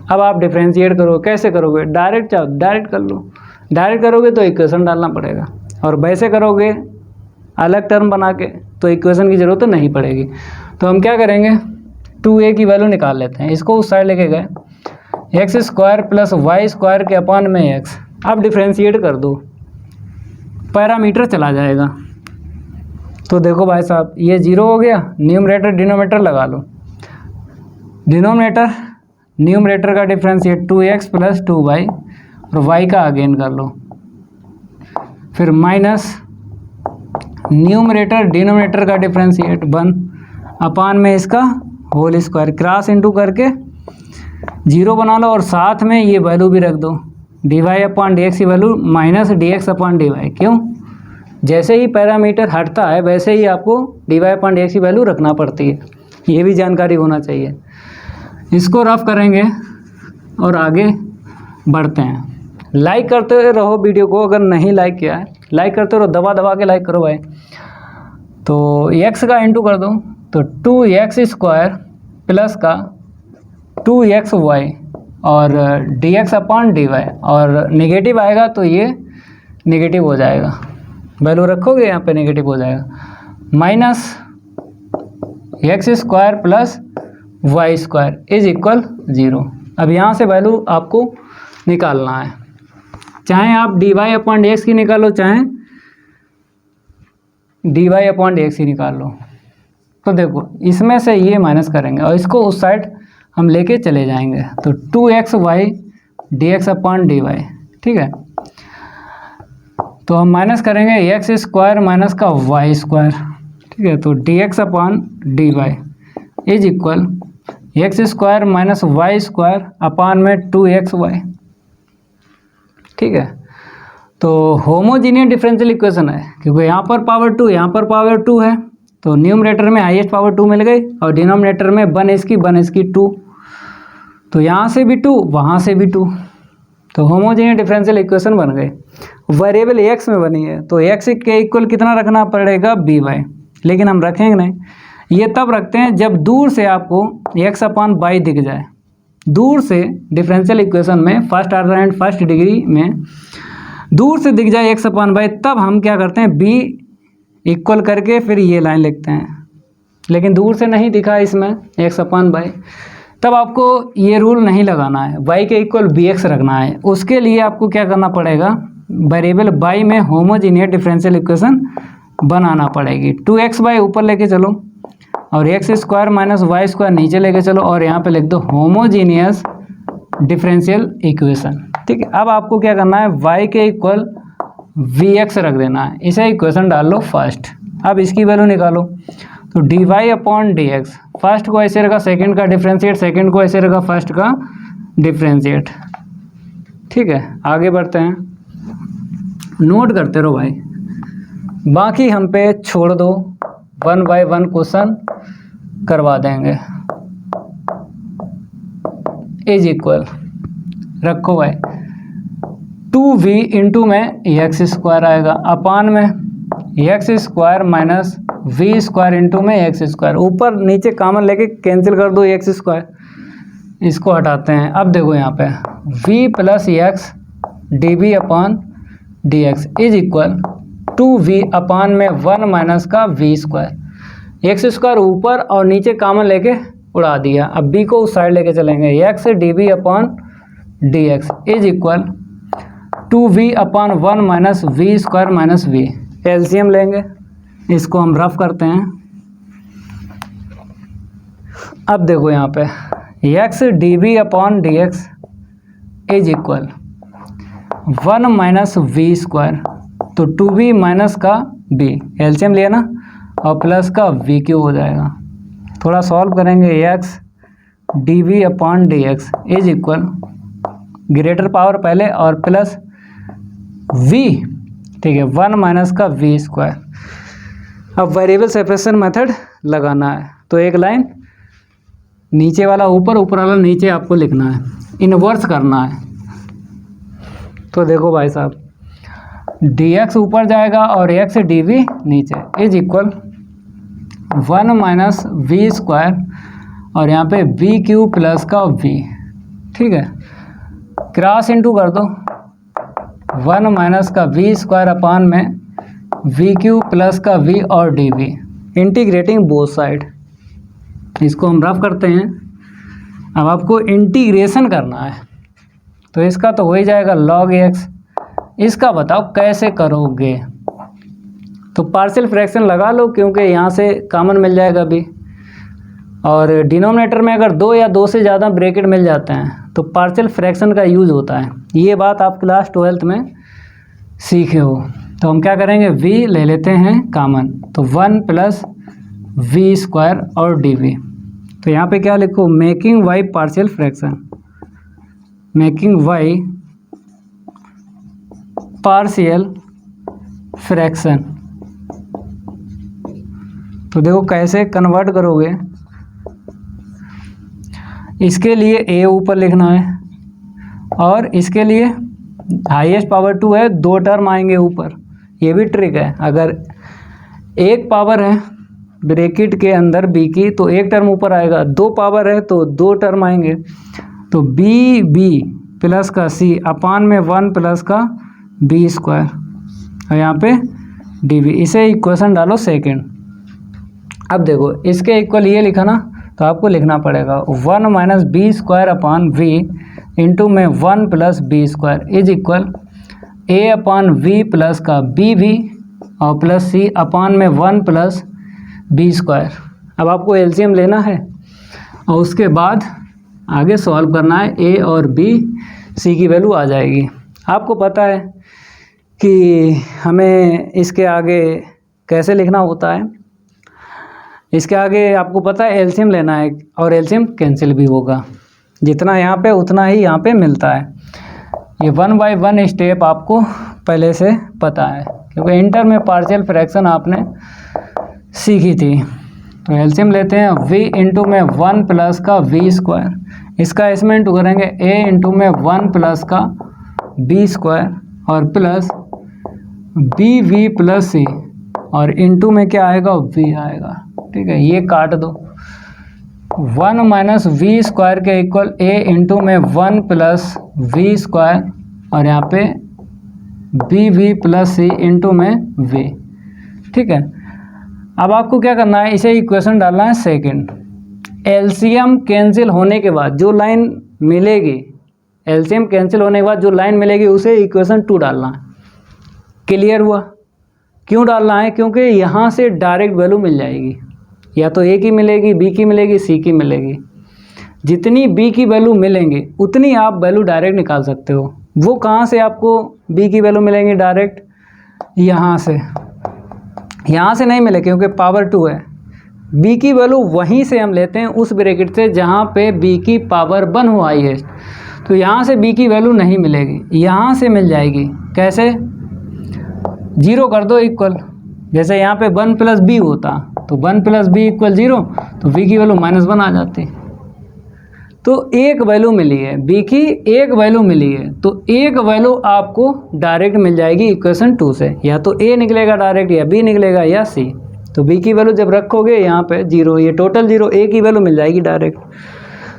[SPEAKER 1] अब आप डिफ्रेंशिएट करो, कैसे करोगे, डायरेक्ट चाहो डायरेक्ट कर लो, डायरेक्ट करोगे तो इक्वेशन डालना पड़ेगा, और वैसे करोगे अलग टर्म बना के तो इक्वेशन की ज़रूरत नहीं पड़ेगी। तो हम क्या करेंगे, 2a की वैल्यू निकाल लेते हैं, इसको उस साइड लेके गए, x square plus y square के अपान में एक्स, अब डिफ्रेंशिएट कर दो, पैरामीटर चला जाएगा। तो देखो भाई साहब ये 0 हो गया, न्यूमरेटर डिनोमिनेटर लगा लो, न्यूमरेटर का डिफ्रेंशिएट 2x प्लस 2y और y का अगेन कर लो, फिर माइनस न्यूमरेटर डिनोमिनेटर का डिफ्रेंशिएट 1 अपान में इसका होल स्क्वायर, क्रॉस इनटू करके 0 बना लो, और साथ में ये वैल्यू भी रख दो, dy अपॉन dx की value minus dx upon dy। क्यों, जैसे ही पैरामीटर हटता है वैसे ही आपको dy अपॉन dx की वैल्यू रखना पड़ती है, ये भी जानकारी होना चाहिए। इसको रफ करेंगे और आगे बढ़ते हैं। लाइक करते रहो वीडियो को, अगर नहीं लाइक किया है लाइक करते रहो, दबा दबा के लाइक करो भाई। तो x का इंटू कर दो, तो 2x स्क्वायर प्लस का 2xy और dx अपॉन dy, और नेगेटिव आएगा तो ये नेगेटिव हो जाएगा, वैल्यू रखोगे यहाँ पे नेगेटिव हो जाएगा, minus x square plus y square is equal 0। अब यहाँ से वैल्यू आपको निकालना है। चाहे आप dy अपॉन dx की निकालो, चाहे dy अपॉन dx की निकाल लो। तो देखो इसमें से ये माइनस करेंगे और इसको उस साइड हम लेके चले जाएंगे, तो 2xy dx अपॉन dy, ठीक है। तो हम माइनस करेंगे एक्स स्क्वायर माइनस का वाई स्क्वायर, ठीक है। तो dx upon dy is equal x square minus y square upon में 2xy, ठीक है। तो होमोजीनियस डिफरेंशियल इक्वेशन है, क्योंकि यहाँ पर पावर 2 यहाँ पर पावर 2 है, तो न्यूमरेटर में हाईएस्ट पावर 2 मिल गई और डिनोमिनेटर में 1 इसकी 2, तो यहाँ से भी 2 वहाँ से भी 2, तो होमोजीनियस डिफरेंशियल इक्वेशन बन गए। वेरिएबल x में बनी है, तो x के इक्वल कितना रखना पड़ेगा by, लेकिन हम रखेंगे नहीं, ये तब रखते हैं जब दूर से आपको x अपॉन y दिख जाए। दूर से डिफरेंशियल इक्वेशन में first order and first degree में दूर से दिख जाए x अपॉन y, तब हम क्या करते हैं b इक्वल करके फिर ये लाइन लिखते हैं, लेकिन दूर से नहीं दिखा इसमें x अपॉन y, तब आपको ये रूल नहीं लगाना है, y के इक्वल bx रखना है। उसके लिए आपको क्या करना पड़ेगा, वेरिएबल y में होमोजीनियस डिफरेंशियल इक्वेशन बनाना पड़ेगी। 2xy ऊपर लेके चलो और x square minus y square नीचे लेके चलो और यहाँ पे लिख दो होमोजीनियस डिफरेंशियल इक्वेशन, ठीक है। अब आपको क्या करना है, y के इक्वल vx रख देना है, इसे इक्वेशन डाल लो फर्स्ट। अब इसकी वैल्यू निकालो, तो dy अपॉन dx, फर्स्ट को ऐसे रखा सेकंड का डिफरेंशिएट, सेकंड को ऐसे रखा फर्स्ट का डिफरेंशिएट, ठीक है। आगे बढ़ते हैं, नोट करते रहो भाई, बाकी हम पे छोड़ दो, 1 बाय 1 क्वेश्चन करवा देंगे। इज इक्वल रखो भाई 2v इंटू में एक्स स्क्वायर आएगा अपान में x square minus v square into में एक्स स्क्वायर, ऊपर नीचे कॉमन लेके कैंसिल कर दो एक्स स्क्वायर, इसको हटाते हैं। अब देखो यहाँ पे v plus x d v upon d x is equal 2v upon में 1 माइनस का v स्क्वायर, एक्स स्क्वायर ऊपर और नीचे कॉमन लेके उड़ा दिया। अब b को उस साइड लेके चलेंगे, x d v upon d x is equal 2v upon 1 minus v square minus v, LCM लेंगे, इसको हम रफ करते हैं। अब देखो यहाँ पे x d v upon d x is equal 1 minus v square, तो 2v माइनस का b, एलसीएम लिया ना, और प्लस का v क्यू हो जाएगा। थोड़ा सॉल्व करेंगे, x d v upon d x is equal greater power पहले और प्लस v, ठीक है, 1 माइनस का v स्क्वायर। अब वेरिएबल सेपरेशन मेथड लगाना है, तो एक लाइन नीचे वाला ऊपर, ऊपर वाला नीचे आपको लिखना है, इन्वर्स करना है। तो देखो भाई साहब dx ऊपर जाएगा और x डी वी नीचे is equal 1 minus v square और यहाँ पे वी क्यू प्लस का v, ठीक है, क्रॉस इंटू कर दो 1 माइनस का वी स्क्वायर अपान में वी क्यू प्लस का v और d v, integrating both side, इसको हम रफ करते हैं। अब आपको इंटीग्रेशन करना है, तो इसका तो हो ही जाएगा log x, इसका बताओ कैसे करोगे। तो पार्शियल फ्रैक्शन लगा लो, क्योंकि यहाँ से कॉमन मिल जाएगा अभी, और डिनोमिनेटर में अगर 2 या 2 से ज़्यादा ब्रैकेट मिल जाते हैं तो पार्शियल फ्रैक्शन का यूज़ होता है। ये बात आप क्लास 12th में सीखे हो। तो हम क्या करेंगे, v ले लेते हैं कॉमन, तो 1 प्लस वी स्क्वायर और डी वी। तो यहाँ पे क्या लिखो, making y partial fraction, making y partial fraction. तो देखो कैसे कन्वर्ट करोगे, इसके लिए a ऊपर लिखना है और इसके लिए हाईएस्ट पावर 2 है, 2 टर्म आएंगे ऊपर। ये भी ट्रिक है, अगर एक पावर है ब्रैकेट के अंदर b की तो एक टर्म ऊपर आएगा, 2 पावर है तो 2 टर्म आएंगे। तो b प्लस का c अपान में 1 प्लस का b स्क्वायर और यहाँ पे dv, इसे इक्वेशन डालो सेकंड। अब देखो इसके इक्वल ये लिखा ना, तो आपको लिखना पड़ेगा 1 minus b square upon v into में 1 plus b square is equal a upon v plus का बी वी और प्लस सी अपान में 1 प्लस बी स्क्वायर। अब आपको एलसीएम लेना है और उसके बाद आगे सॉल्व करना है, ए और बी सी की वैल्यू आ जाएगी। आपको पता है कि हमें इसके आगे कैसे लिखना होता है। इसके आगे आपको पता है एलसीएम लेना है और एलसीएम कैंसिल भी होगा, जितना यहाँ पे उतना ही यहाँ पे मिलता है। ये 1 बाय 1 स्टेप आपको पहले से पता है क्योंकि इंटर में पार्शियल फ्रैक्शन आपने सीखी थी। तो एलसीएम लेते हैं, v इंटू में 1 प्लस का v स्क्वायर, इसका इसमें इंटू करेंगे a इंटू में 1 प्लस का b स्क्वायर और प्लस बी वी प्लस सी और इंटू में क्या आएगा v आएगा। ठीक है, ये काट दो। 1 माइनस वी स्क्वायर के इक्वल a इंटू में 1 प्लस वी स्क्वायर और यहाँ पे b v plus c into में v। ठीक है, अब आपको क्या करना है, इसे इक्वेशन डालना है सेकंड। एलसीएम कैंसिल होने के बाद जो लाइन मिलेगी, एलसीएम कैंसिल होने के बाद जो लाइन मिलेगी उसे इक्वेशन 2 डालना है। क्लियर हुआ? क्यों डालना है? क्योंकि यहाँ से डायरेक्ट वैल्यू मिल जाएगी, या तो ए की मिलेगी, बी की मिलेगी, सी की मिलेगी। जितनी बी की वैल्यू मिलेंगे उतनी आप वैल्यू डायरेक्ट निकाल सकते हो। वो कहाँ से आपको बी की वैल्यू मिलेंगी डायरेक्ट? यहाँ से नहीं मिले क्योंकि पावर 2 है। बी की वैल्यू वहीं से हम लेते हैं, उस ब्रैकेट से जहाँ पे बी की पावर 1 हो हाईएस्ट। तो यहाँ से बी की वैल्यू नहीं मिलेगी, यहाँ से मिल जाएगी। कैसे? 0 कर दो इक्वल, जैसे यहाँ पे 1 प्लस बी होता तो 1 प्लस बी इक्वल 0, तो बी की वैल्यू -1 आ जाती। तो एक वैल्यू मिली है, बी की एक वैल्यू मिली है, तो एक वैल्यू आपको डायरेक्ट मिल जाएगी इक्वेशन 2 से। या तो ए निकलेगा डायरेक्ट, या बी निकलेगा, या सी। तो बी की वैल्यू जब रखोगे यहाँ पे 0, ये टोटल 0, ए की वैल्यू मिल जाएगी डायरेक्ट।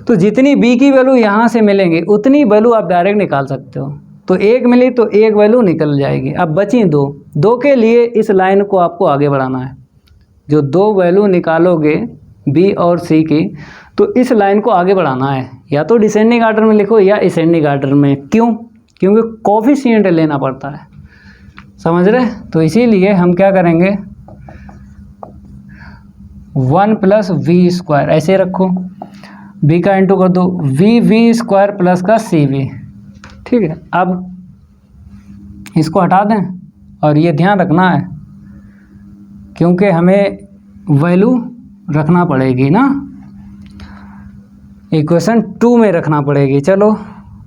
[SPEAKER 1] तो जितनी बी की वैल्यू यहाँ से मिलेंगे उतनी वैल्यू आप डायरेक्ट निकाल सकते हो। तो एक मिली तो एक वैल्यू निकल जाएगी। अब बची 2 के लिए इस लाइन को आपको आगे बढ़ाना है। जो 2 वैल्यू निकालोगे बी और सी की, तो इस लाइन को आगे बढ़ाना है। या तो डिसेंडिंग आर्डर में लिखो या असेंडिंग आर्डर में। क्यों? क्योंकि कोफिशिएंट लेना पड़ता है, समझ रहे? तो इसीलिए हम क्या करेंगे, 1 प्लस वी स्क्वायर ऐसे रखो, बी का इंटू कर दो वी स्क्वायर प्लस का सी वी। ठीक है, अब इसको हटा दें और ये ध्यान रखना है क्योंकि हमें वैल्यू रखना पड़ेगी ना, इक्वेशन 2 में रखना पड़ेगी। चलो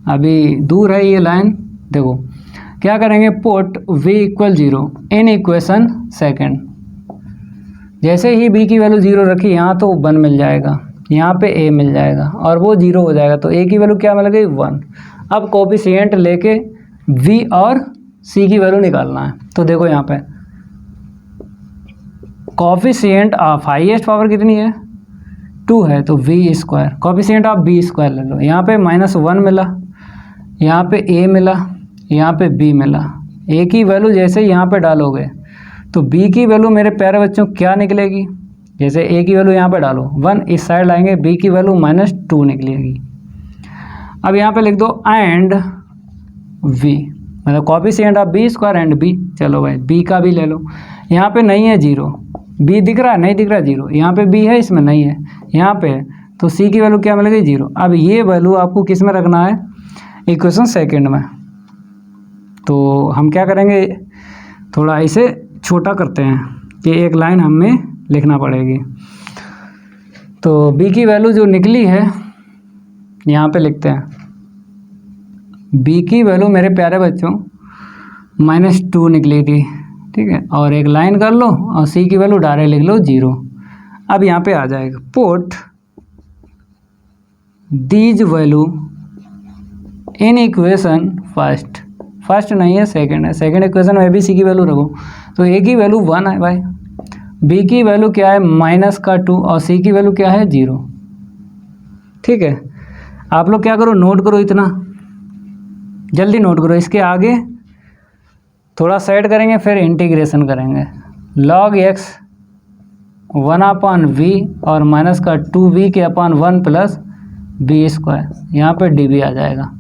[SPEAKER 1] अभी दूर है ये लाइन। देखो क्या करेंगे, put v equal 0 in equation second. जैसे ही b की वैल्यू 0 रखी, यहाँ तो 1 मिल जाएगा, यहाँ पे a मिल जाएगा और वो 0 हो जाएगा। तो a की वैल्यू क्या मिल गई? 1। अब कोफिशिएंट लेके v और c की वैल्यू निकालना है। तो देखो यहाँ पे कोफिशिएंट ऑफ हाईएस्ट पावर कितनी है? 2 है, तो v square. Coefficient of b square ले लो। यहाँ पे -1 मिला, यहाँ पे a मिला, यहाँ पे b मिला। a की वैल्यू जैसे यहाँ पे डालोगे तो b की वैल्यू मेरे प्यारे बच्चों क्या निकलेगी? जैसे a की वैल्यू यहाँ पे डालो 1, इस साइड लाएंगे, b की वैल्यू -2 निकलेगी। अब यहाँ पे लिख दो एंड v, मतलब coefficient of b square and b। चलो भाई b का भी ले लो। यहाँ पे नहीं है 0, b दिख रहा है? नहीं दिख रहा 0। यहाँ पे b है, इसमें नहीं है, यहाँ पे है। तो c की वैल्यू क्या मिलेगी? 0। अब ये वैल्यू आपको किस में रखना है? इक्वेशन सेकंड में। तो हम क्या करेंगे, थोड़ा इसे छोटा करते हैं कि एक लाइन हमें लिखना पड़ेगी। तो b की वैल्यू जो निकली है यहाँ पे लिखते हैं, b की वैल्यू मेरे प्यारे बच्चों -2 निकली थी। ठीक है, और एक लाइन कर लो और c की वैल्यू डायरेक्ट लिख लो 0। अब यहाँ पे आ जाएगा put these value in equation first नहीं है, सेकंड है। सेकंड इक्वेशन में भी c की वैल्यू रखो। तो a की वैल्यू 1 है भाई, b की वैल्यू क्या है? -2 और c की वैल्यू क्या है? 0। ठीक है, आप लोग क्या करो, नोट करो, इतना जल्दी नोट करो। इसके आगे थोड़ा सेट करेंगे, फिर इंटीग्रेशन करेंगे। log x 1/v और -2v के अपान 1 प्लस b स्क्वायर, यहाँ पे dv आ जाएगा।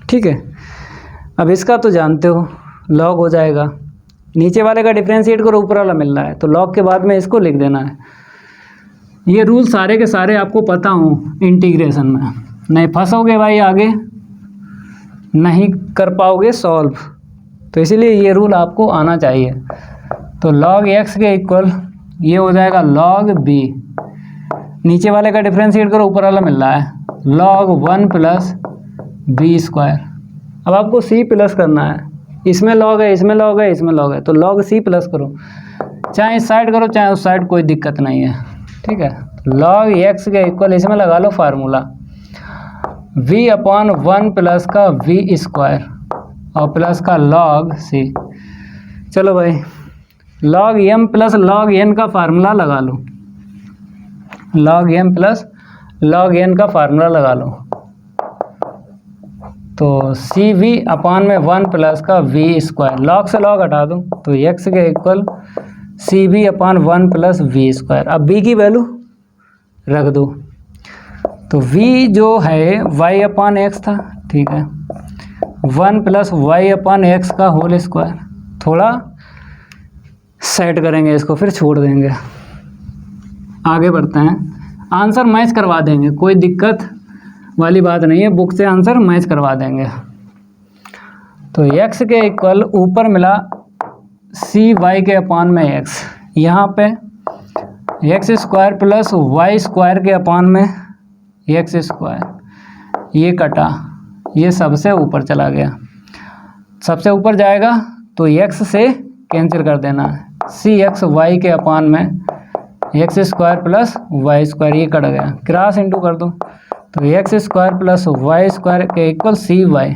[SPEAKER 1] ठीक है। अब इसका तो जानते हो लॉग हो जाएगा, नीचे वाले का डिफ्रेंशिएट करो, ऊपर वाला मिल रहा है तो लॉग के बाद में इसको लिख देना है। ये रूल सारे के सारे आपको पता हो इंटीग्रेशन में, नहीं फंसोगे भाई आगे नहीं कर पाओगे सॉल्व, तो इसीलिए ये रूल आपको आना चाहिए। तो log x के इक्वल ये हो जाएगा log b, नीचे वाले का डिफ्रेंशिएट करो, ऊपर वाला मिल रहा है log 1 प्लस बी स्क्वायर। अब आपको c प्लस करना है, इसमें log है, इसमें log है, इसमें log है, तो log c प्लस करो, चाहे इस साइड करो चाहे उस साइड, कोई दिक्कत नहीं है, ठीक है। log x के इक्वल इसमें लगा लो फार्मूला v अपॉन 1 प्लस का v स्क्वायर और प्लस का log c। चलो भाई log m plus log n का फार्मूला लगा लो, log m plus log n का फार्मूला लगा लो, तो सी वी अपॉन में 1 प्लस का v स्क्वायर, log से log हटा दो तो x के equal c v upon 1 plus v square. अब b की वैल्यू रख दो, तो v जो है y अपॉन एक्स था, ठीक है, 1 प्लस वाई अपॉन एक्स का होल स्क्वायर, थोड़ा सेट करेंगे इसको फिर छोड़ देंगे, आगे बढ़ते हैं, आंसर मैच करवा देंगे, कोई दिक्कत वाली बात नहीं है, बुक से आंसर मैच करवा देंगे। तो x के इक्वल ऊपर मिला सी वाई के अपॉन में x, यहाँ पे x square plus y square के अपॉन में एक्स स्क्वायर, ये कटा, ये सबसे ऊपर चला गया, सबसे ऊपर जाएगा तो x से कैंसिल कर देना है, सी एक्स वाई के अपॉन में x square plus y square, ये कट गया, क्रॉस इंटू कर दो तो x square plus y square के इक्वल सी वाई,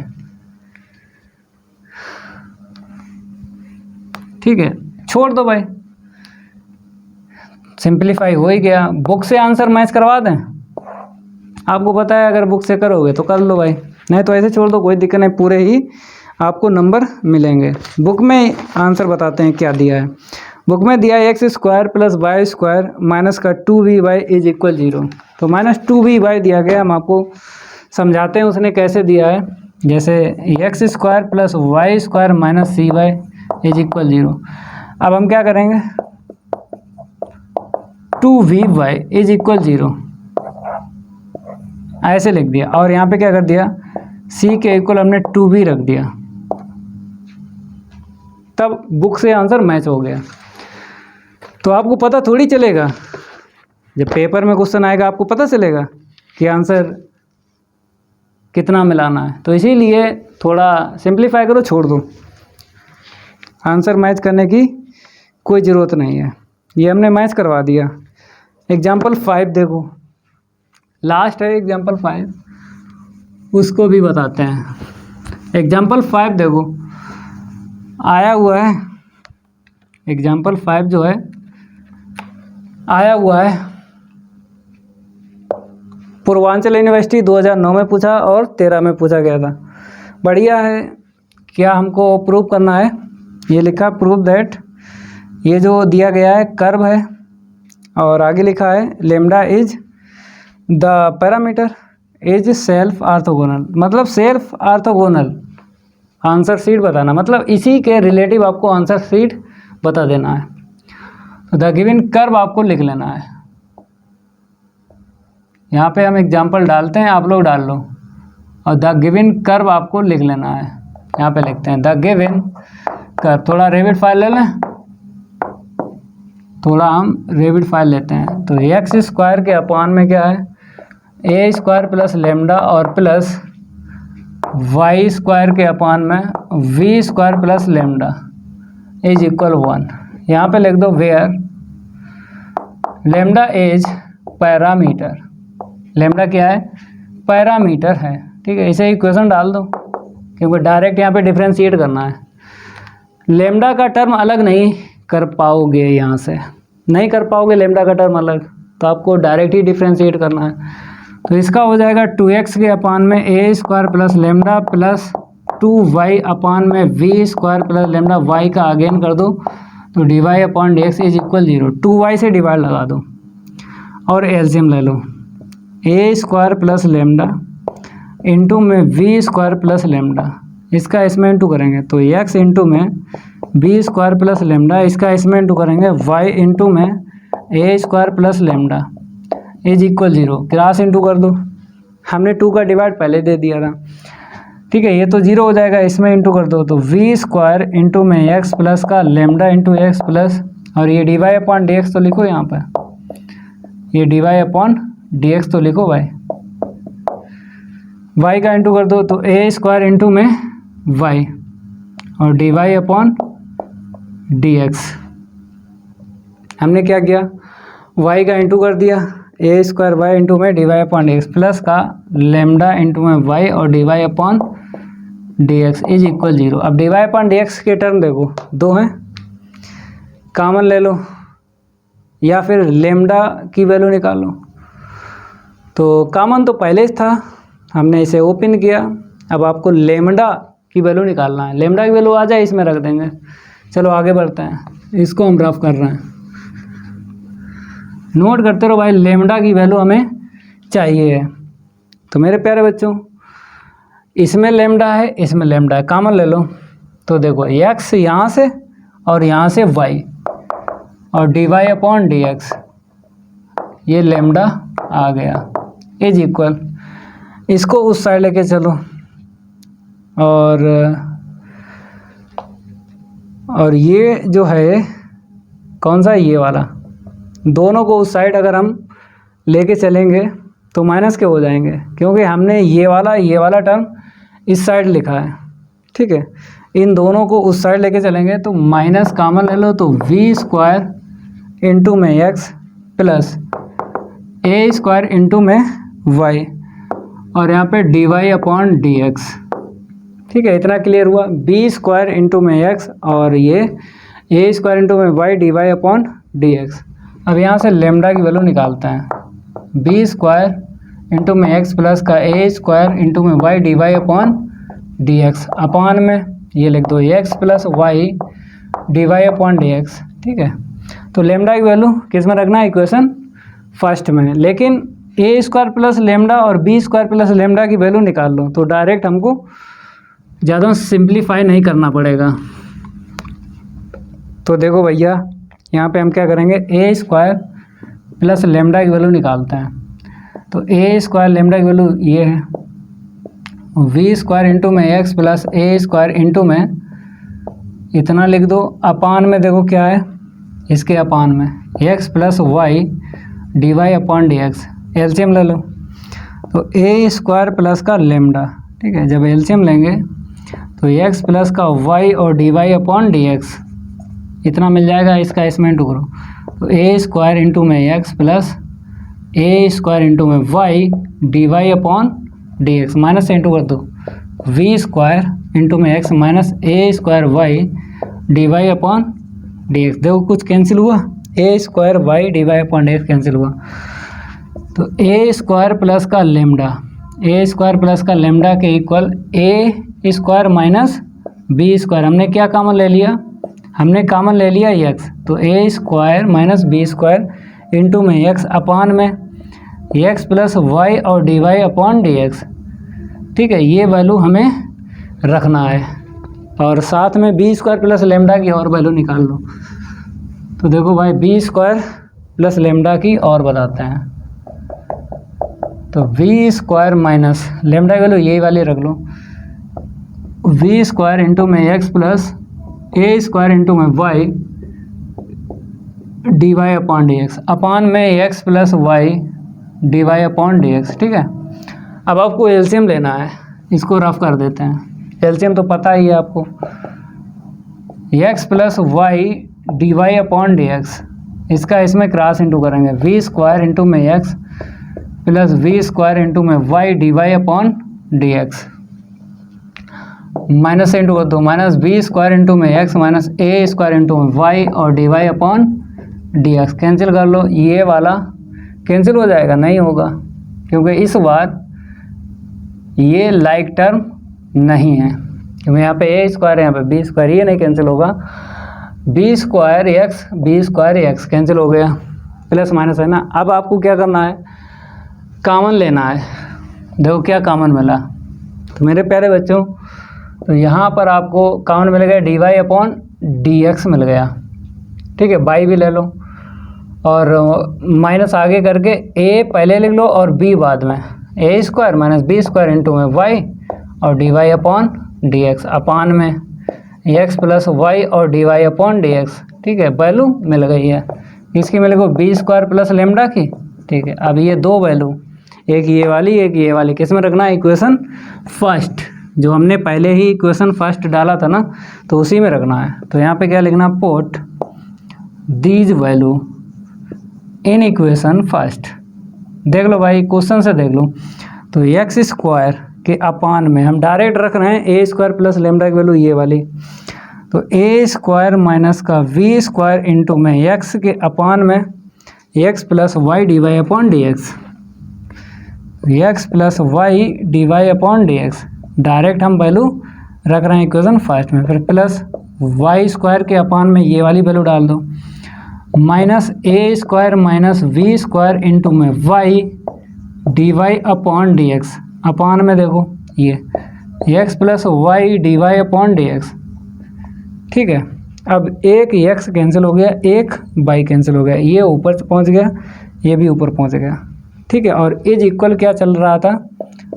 [SPEAKER 1] ठीक है, छोड़ दो भाई, सिंपलीफाई हो ही गया। बुक से आंसर मैच करवा दें, आपको पता है अगर बुक से करोगे तो कर लो भाई, नहीं तो ऐसे छोड़ दो, कोई दिक्कत नहीं, पूरे ही आपको नंबर मिलेंगे। बुक में आंसर बताते हैं क्या दिया है, बुक में दिया है x square plus y square minus का 2vy इज इक्वल 0, तो माइनस 2vy दिया गया, हम आपको समझाते हैं उसने कैसे दिया है, जैसे x square plus y square minus c y is equal 0। अब हम क्या करेंगे, 2vy इज इक्वल 0 ऐसे लिख दिया, और यहाँ पे क्या कर दिया, c के इक्वल हमने 2v रख दिया, तब बुक से आंसर मैच हो गया। तो आपको पता थोड़ी चलेगा, जब पेपर में क्वेश्चन आएगा आपको पता चलेगा कि आंसर कितना मिलाना है, तो इसीलिए थोड़ा सिंपलीफाई करो, छोड़ दो, आंसर मैच करने की कोई ज़रूरत नहीं है, ये हमने मैच करवा दिया। एग्जाम्पल 5 देखो, लास्ट है एग्जाम्पल 5, उसको भी बताते हैं। एग्जाम्पल 5 देखो आया हुआ है, एग्जाम्पल 5 जो है आया हुआ है पूर्वांचल यूनिवर्सिटी 2009 में पूछा और 13 में पूछा गया था, बढ़िया है। क्या हमको प्रूव करना है, ये लिखा प्रूव दैट, ये जो दिया गया है कर्व है और आगे लिखा है lambda is the parameter is self orthogonal, मतलब सेल्फ आर्थोगोनल आंसर शीट बताना, मतलब इसी के रिलेटिव आपको आंसर शीट बता देना है। द गिवन कर्व आपको लिख लेना है, यहाँ पे हम एग्जांपल डालते हैं, आप लोग डाल लो, और द गिवन कर्व आपको लिख लेना है, यहाँ पे लिखते हैं द गिवन कर्व, थोड़ा रेविड फाइल ले लें, थोड़ा हम रेविड फाइल लेते हैं, तो एक्स स्क्वायर के अपॉन में क्या है, ए स्क्वायर प्लस लेमडा और प्लस वाई स्क्वायर के अपॉन में v square plus lambda is equal 1। यहाँ पे लिख दो where lambda is parameter, lambda क्या है, पैरामीटर है, ठीक है, इसे इक्वेशन डाल दो, क्योंकि डायरेक्ट यहाँ पे डिफ्रेंशिएट करना है, लेमडा का टर्म अलग नहीं कर पाओगे, यहाँ से नहीं कर पाओगे लेमडा का टर्म अलग, तो आपको डायरेक्ट ही डिफ्रेंशिएट करना है। तो इसका हो जाएगा 2x के अपॉन में a square plus lambda plus 2y upon में v square plus lambda, y का अगेन कर दो तो dy upon dx is equal 0, 2y से डिवाइड लगा दो और एलसीएम ले लो, a square plus lambda into में वी स्क्वायर प्लस लेमडा, इसका इसमें इंटू करेंगे तो एक्स इंटू में बी स्क्वायर प्लस लेमडा, इसका इसमें इंटू करेंगे वाई इंटू में a square plus lambda is equal 0। Cross into कर दो, हमने 2 का डिवाइड पहले दे दिया था, ठीक है। ये तो 0 हो जाएगा, इसमें इंटू कर दो तो वी स्क्वायर इंटू में एक्स प्लस का लेमडा इंटू एक्स प्लस, और ये d y upon d x तो लिखो यहाँ पर, ये d y upon d x तो लिखो वाई, वाई का इंटू कर दो तो ए स्क्वायर इंटू में वाई और d y upon d x. हमने क्या किया, वाई का इंटू कर दिया, ए स्क्वायर वाई इंटू में d y upon d x plus का लेमडा इंटू में वाई और d y upon d x is equal 0। अब d y upon d x के टर्म देखो 2 हैं, कॉमन ले लो या फिर लेमडा की वैल्यू निकालो। तो कॉमन तो पहले ही था, हमने इसे ओपन किया, अब आपको लेमडा की वैल्यू निकालना है। लेमडा की वैल्यू आ जाए इसमें रख देंगे। चलो आगे बढ़ते हैं, इसको हम रफ कर रहे हैं, नोट करते रहो भाई, लेमडा की वैल्यू हमें चाहिए है। तो मेरे प्यारे बच्चों, इसमें लेमडा है, इसमें लेमडा है, कॉमन ले लो तो देखो एक्स यहाँ से और यहाँ से वाई और d y upon d x, ये लेमडा आ गया इज इक्वल, इसको उस साइड लेके चलो और ये जो है कौन सा, ये वाला, दोनों को उस साइड अगर हम लेके चलेंगे तो माइनस के हो जाएंगे, क्योंकि हमने ये वाला टर्म इस साइड लिखा है, ठीक है। इन दोनों को उस साइड लेके चलेंगे तो माइनस कॉमन ले लो तो वी स्क्वायर इंटू में x plus a square into में वाई और यहाँ पे d y upon d x, ठीक है। इतना क्लियर हुआ, बी स्क्वायर इंटू में एक्स और ये ए स्क्वायर इंटू में y d y upon d x. अब यहाँ से लेमडा की वैल्यू निकालते हैं, बी स्क्वायर इंटू में एक्स प्लस का ए स्क्वायर इंटू में y d y upon d x, upon में ये लिख दो x plus y d y upon d x, ठीक है। तो लेमडा की वैल्यू किस में रखना है, इक्वेशन फर्स्ट में, लेकिन ए स्क्वायर प्लस लेमडा और बी स्क्वायर प्लस लेमडा की वैल्यू निकाल लो तो डायरेक्ट हमको ज़्यादा सिंप्लीफाई नहीं करना पड़ेगा। तो देखो भैया, यहाँ पे हम क्या करेंगे, ए स्क्वायर प्लस लेमडा की वैल्यू निकालते हैं। तो ए स्क्वायर लेमडा की वैल्यू ये है, वी स्क्वायर इंटू में x plus a square into में इतना लिख दो, अपान में देखो क्या है, इसके अपान में x plus y d y upon d x, LCM ले लो तो ए स्क्वायर प्लस का लेमडा, ठीक है। जब एलसीएम लेंगे तो एक्स प्लस का वाई और d y upon d x इतना मिल जाएगा, इसका इसमें इंटू करो तो ए स्क्वायर इंटू में x plus a square into में y d y upon d x, minus से इंटू कर दो, वी स्क्वायर इंटू में x minus a square y d y upon d x. देखो कुछ कैंसिल हुआ, a square y d y upon d x cancel हुआ, तो a square plus का लेमडा, ए स्क्वायर प्लस का लेमडा के equal a square minus b square. हमने क्या कॉमन ले लिया, हमने कॉमन ले लिया एक्स, तो a square minus b square into में एक्स अपान में एक्स प्लस वाई और d y upon d x, ठीक है। ये वैल्यू हमें रखना है और साथ में बी स्क्वायर प्लस लेमडा की और वैल्यू निकाल लो। तो देखो भाई, बी स्क्वायर प्लस लेमडा की और बताते हैं, तो वी स्क्वायर माइनस लेमडा की वैल्यू यही वाली रख लो, वी स्क्वायर इंटू में x plus a square into में y d y upon d x, upon में x plus y d y upon d x, ठीक है। अब आपको एलसीएम लेना है, इसको रफ कर देते हैं। एलसीएम तो पता ही है आपको, x plus y d y upon d x, इसका इसमें क्रॉस इंटू करेंगे, वी स्क्वायर इंटू में x plus v square into में y d y upon d x, minus से इंटू कर दो, माइनस बी स्क्वायर इंटू में x minus a square into में वाई और d y upon d x. Cancel कर लो, ये वाला कैंसिल हो जाएगा, नहीं होगा क्योंकि इस बार ये लाइक टर्म नहीं है, क्योंकि यहाँ पे ए स्क्वायर है, यहाँ पे बी स्क्वायर, ये नहीं कैंसिल होगा, बी स्क्वायर एक्स कैंसिल हो गया, प्लस माइनस है ना। अब आपको क्या करना है, कॉमन लेना है। देखो क्या कॉमन मिला, तो मेरे प्यारे बच्चों, तो यहाँ पर आपको कॉमन मिल गया dy/dx मिल गया, ठीक है। बाई भी ले लो और माइनस आगे करके a पहले लिख लो और b बाद में, a² - b² इंटू में y और dy/dx अपान में x प्लस y और dy/dx, ठीक है। वैल्यू मिल गई है, इसकी मिल गई b² प्लस लेमडा की, ठीक है। अब ये दो वैल्यू, एक ये वाली किस में रखना है, इक्वेशन फर्स्ट, जो हमने पहले ही इक्वेशन फर्स्ट डाला था ना, तो उसी में रखना है। तो यहाँ पे क्या लिखना, put these value in equation first. देख लो भाई, क्वेश्चन से देख लो, तो x² के अपान में हम डायरेक्ट रख रहे हैं a² प्लस लेमडा की वैल्यू ये वाली, तो a² माइनस का v² इंटू में x के अपान में x plus y dy/dx, x plus y dy/dx direct हम वैल्यू रख रहे हैं इक्वेशन फर्स्ट में। फिर प्लस y² के अपान में ये वाली वैल्यू डाल दो, minus a² minus v² into में y dy/dx अपान में देखो ये x प्लस वाई dy/dx, ठीक है। अब एक x कैंसिल हो गया, एक y कैंसिल हो गया, ये ऊपर पहुंच गया, ये भी ऊपर पहुंच गया, ठीक है। और इज इक्वल क्या चल रहा था,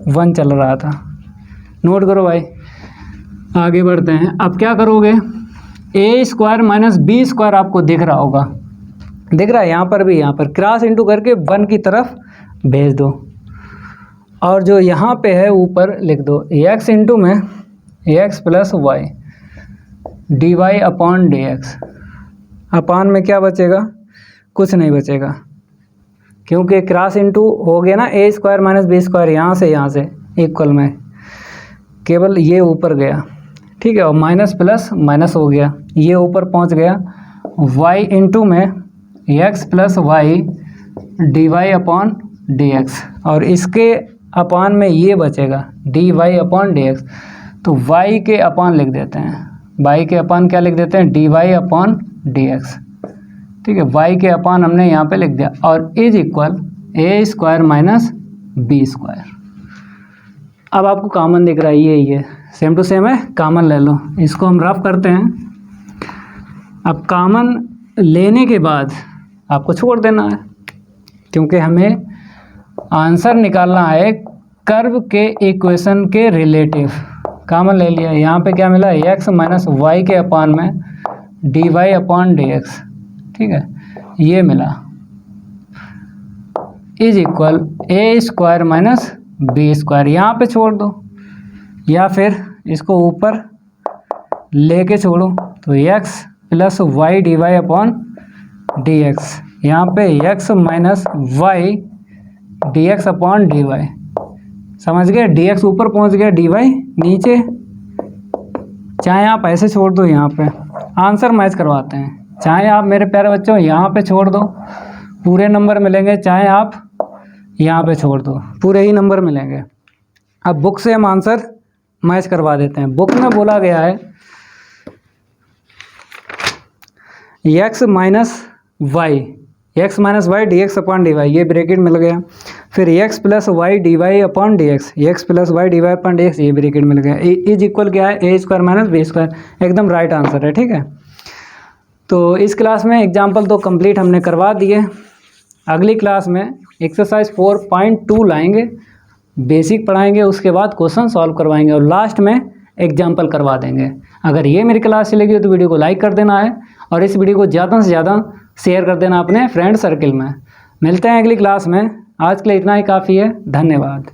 [SPEAKER 1] 1 चल रहा था। नोट करो भाई, आगे बढ़ते हैं। अब क्या करोगे, a² माइनस b² आपको दिख रहा होगा, दिख रहा है यहाँ पर भी, यहाँ पर क्रॉस इंटू करके 1 की तरफ भेज दो, और जो यहाँ पे है ऊपर लिख दो x इंटू में x प्लस वाई dy/dx अपान में क्या बचेगा, कुछ नहीं बचेगा, क्योंकि क्रॉस इंटू हो गया ना, a² माइनस b² यहाँ से इक्वल में केवल ये ऊपर गया, ठीक है। और माइनस प्लस माइनस हो गया, ये ऊपर पहुँच गया, y इंटू में x प्लस वाई dy/dx, और इसके अपान में ये बचेगा dy/dx। तो y के अपान लिख देते हैं, y के अपान क्या लिख देते हैं, dy/dx, ठीक है। y के अपान हमने यहाँ पे लिख दिया, और is equal a² minus b²। अब आपको कॉमन दिख रहा है, ये सेम टू सेम है, कॉमन ले लो, इसको हम रफ करते हैं। अब कॉमन लेने के बाद आपको छोड़ देना है, क्योंकि हमें आंसर निकालना है कर्व के इक्वेशन के रिलेटिव। कॉमन ले लिया, यहाँ पे क्या मिला, x माइनस वाई के अपान में dy/dx, ठीक है, ये मिला, is equal a² minus b²। यहाँ पे छोड़ दो, या फिर इसको ऊपर लेके छोड़ो, तो x प्लस वाई dy/dx, यहाँ पे x माइनस वाई dx/dy, समझ गए, dx ऊपर पहुँच गया, dy नीचे, चाहे आप ऐसे छोड़ दो, यहाँ पे आंसर मैच करवाते हैं, चाहे आप मेरे प्यारे बच्चों यहाँ पे छोड़ दो पूरे नंबर मिलेंगे, चाहे आप यहाँ पे छोड़ दो पूरे ही नंबर मिलेंगे। अब बुक से हम आंसर मैच करवा देते हैं। बुक में बोला गया है x माइनस वाई dx/dy, ये ब्रैकेट मिल गया, फिर x plus y dy/dx, x plus y dy/dx, ये ब्रैकेट मिल गया, इज इक्वल क्या है, a² माइनस b², एकदम राइट आंसर है, ठीक है। तो इस क्लास में एग्जाम्पल तो कंप्लीट हमने करवा दिए। अगली क्लास में एक्सरसाइज 4.2 लाएंगे, बेसिक पढ़ाएंगे, उसके बाद क्वेश्चन सॉल्व करवाएंगे, और लास्ट में एग्जाम्पल करवा देंगे। अगर ये मेरी क्लास चलेगी हो तो वीडियो को लाइक कर देना है, और इस वीडियो को ज़्यादा से ज़्यादा शेयर कर देना अपने फ्रेंड सर्किल में। मिलते हैं अगली क्लास में, आज के लिए इतना ही काफ़ी है, धन्यवाद।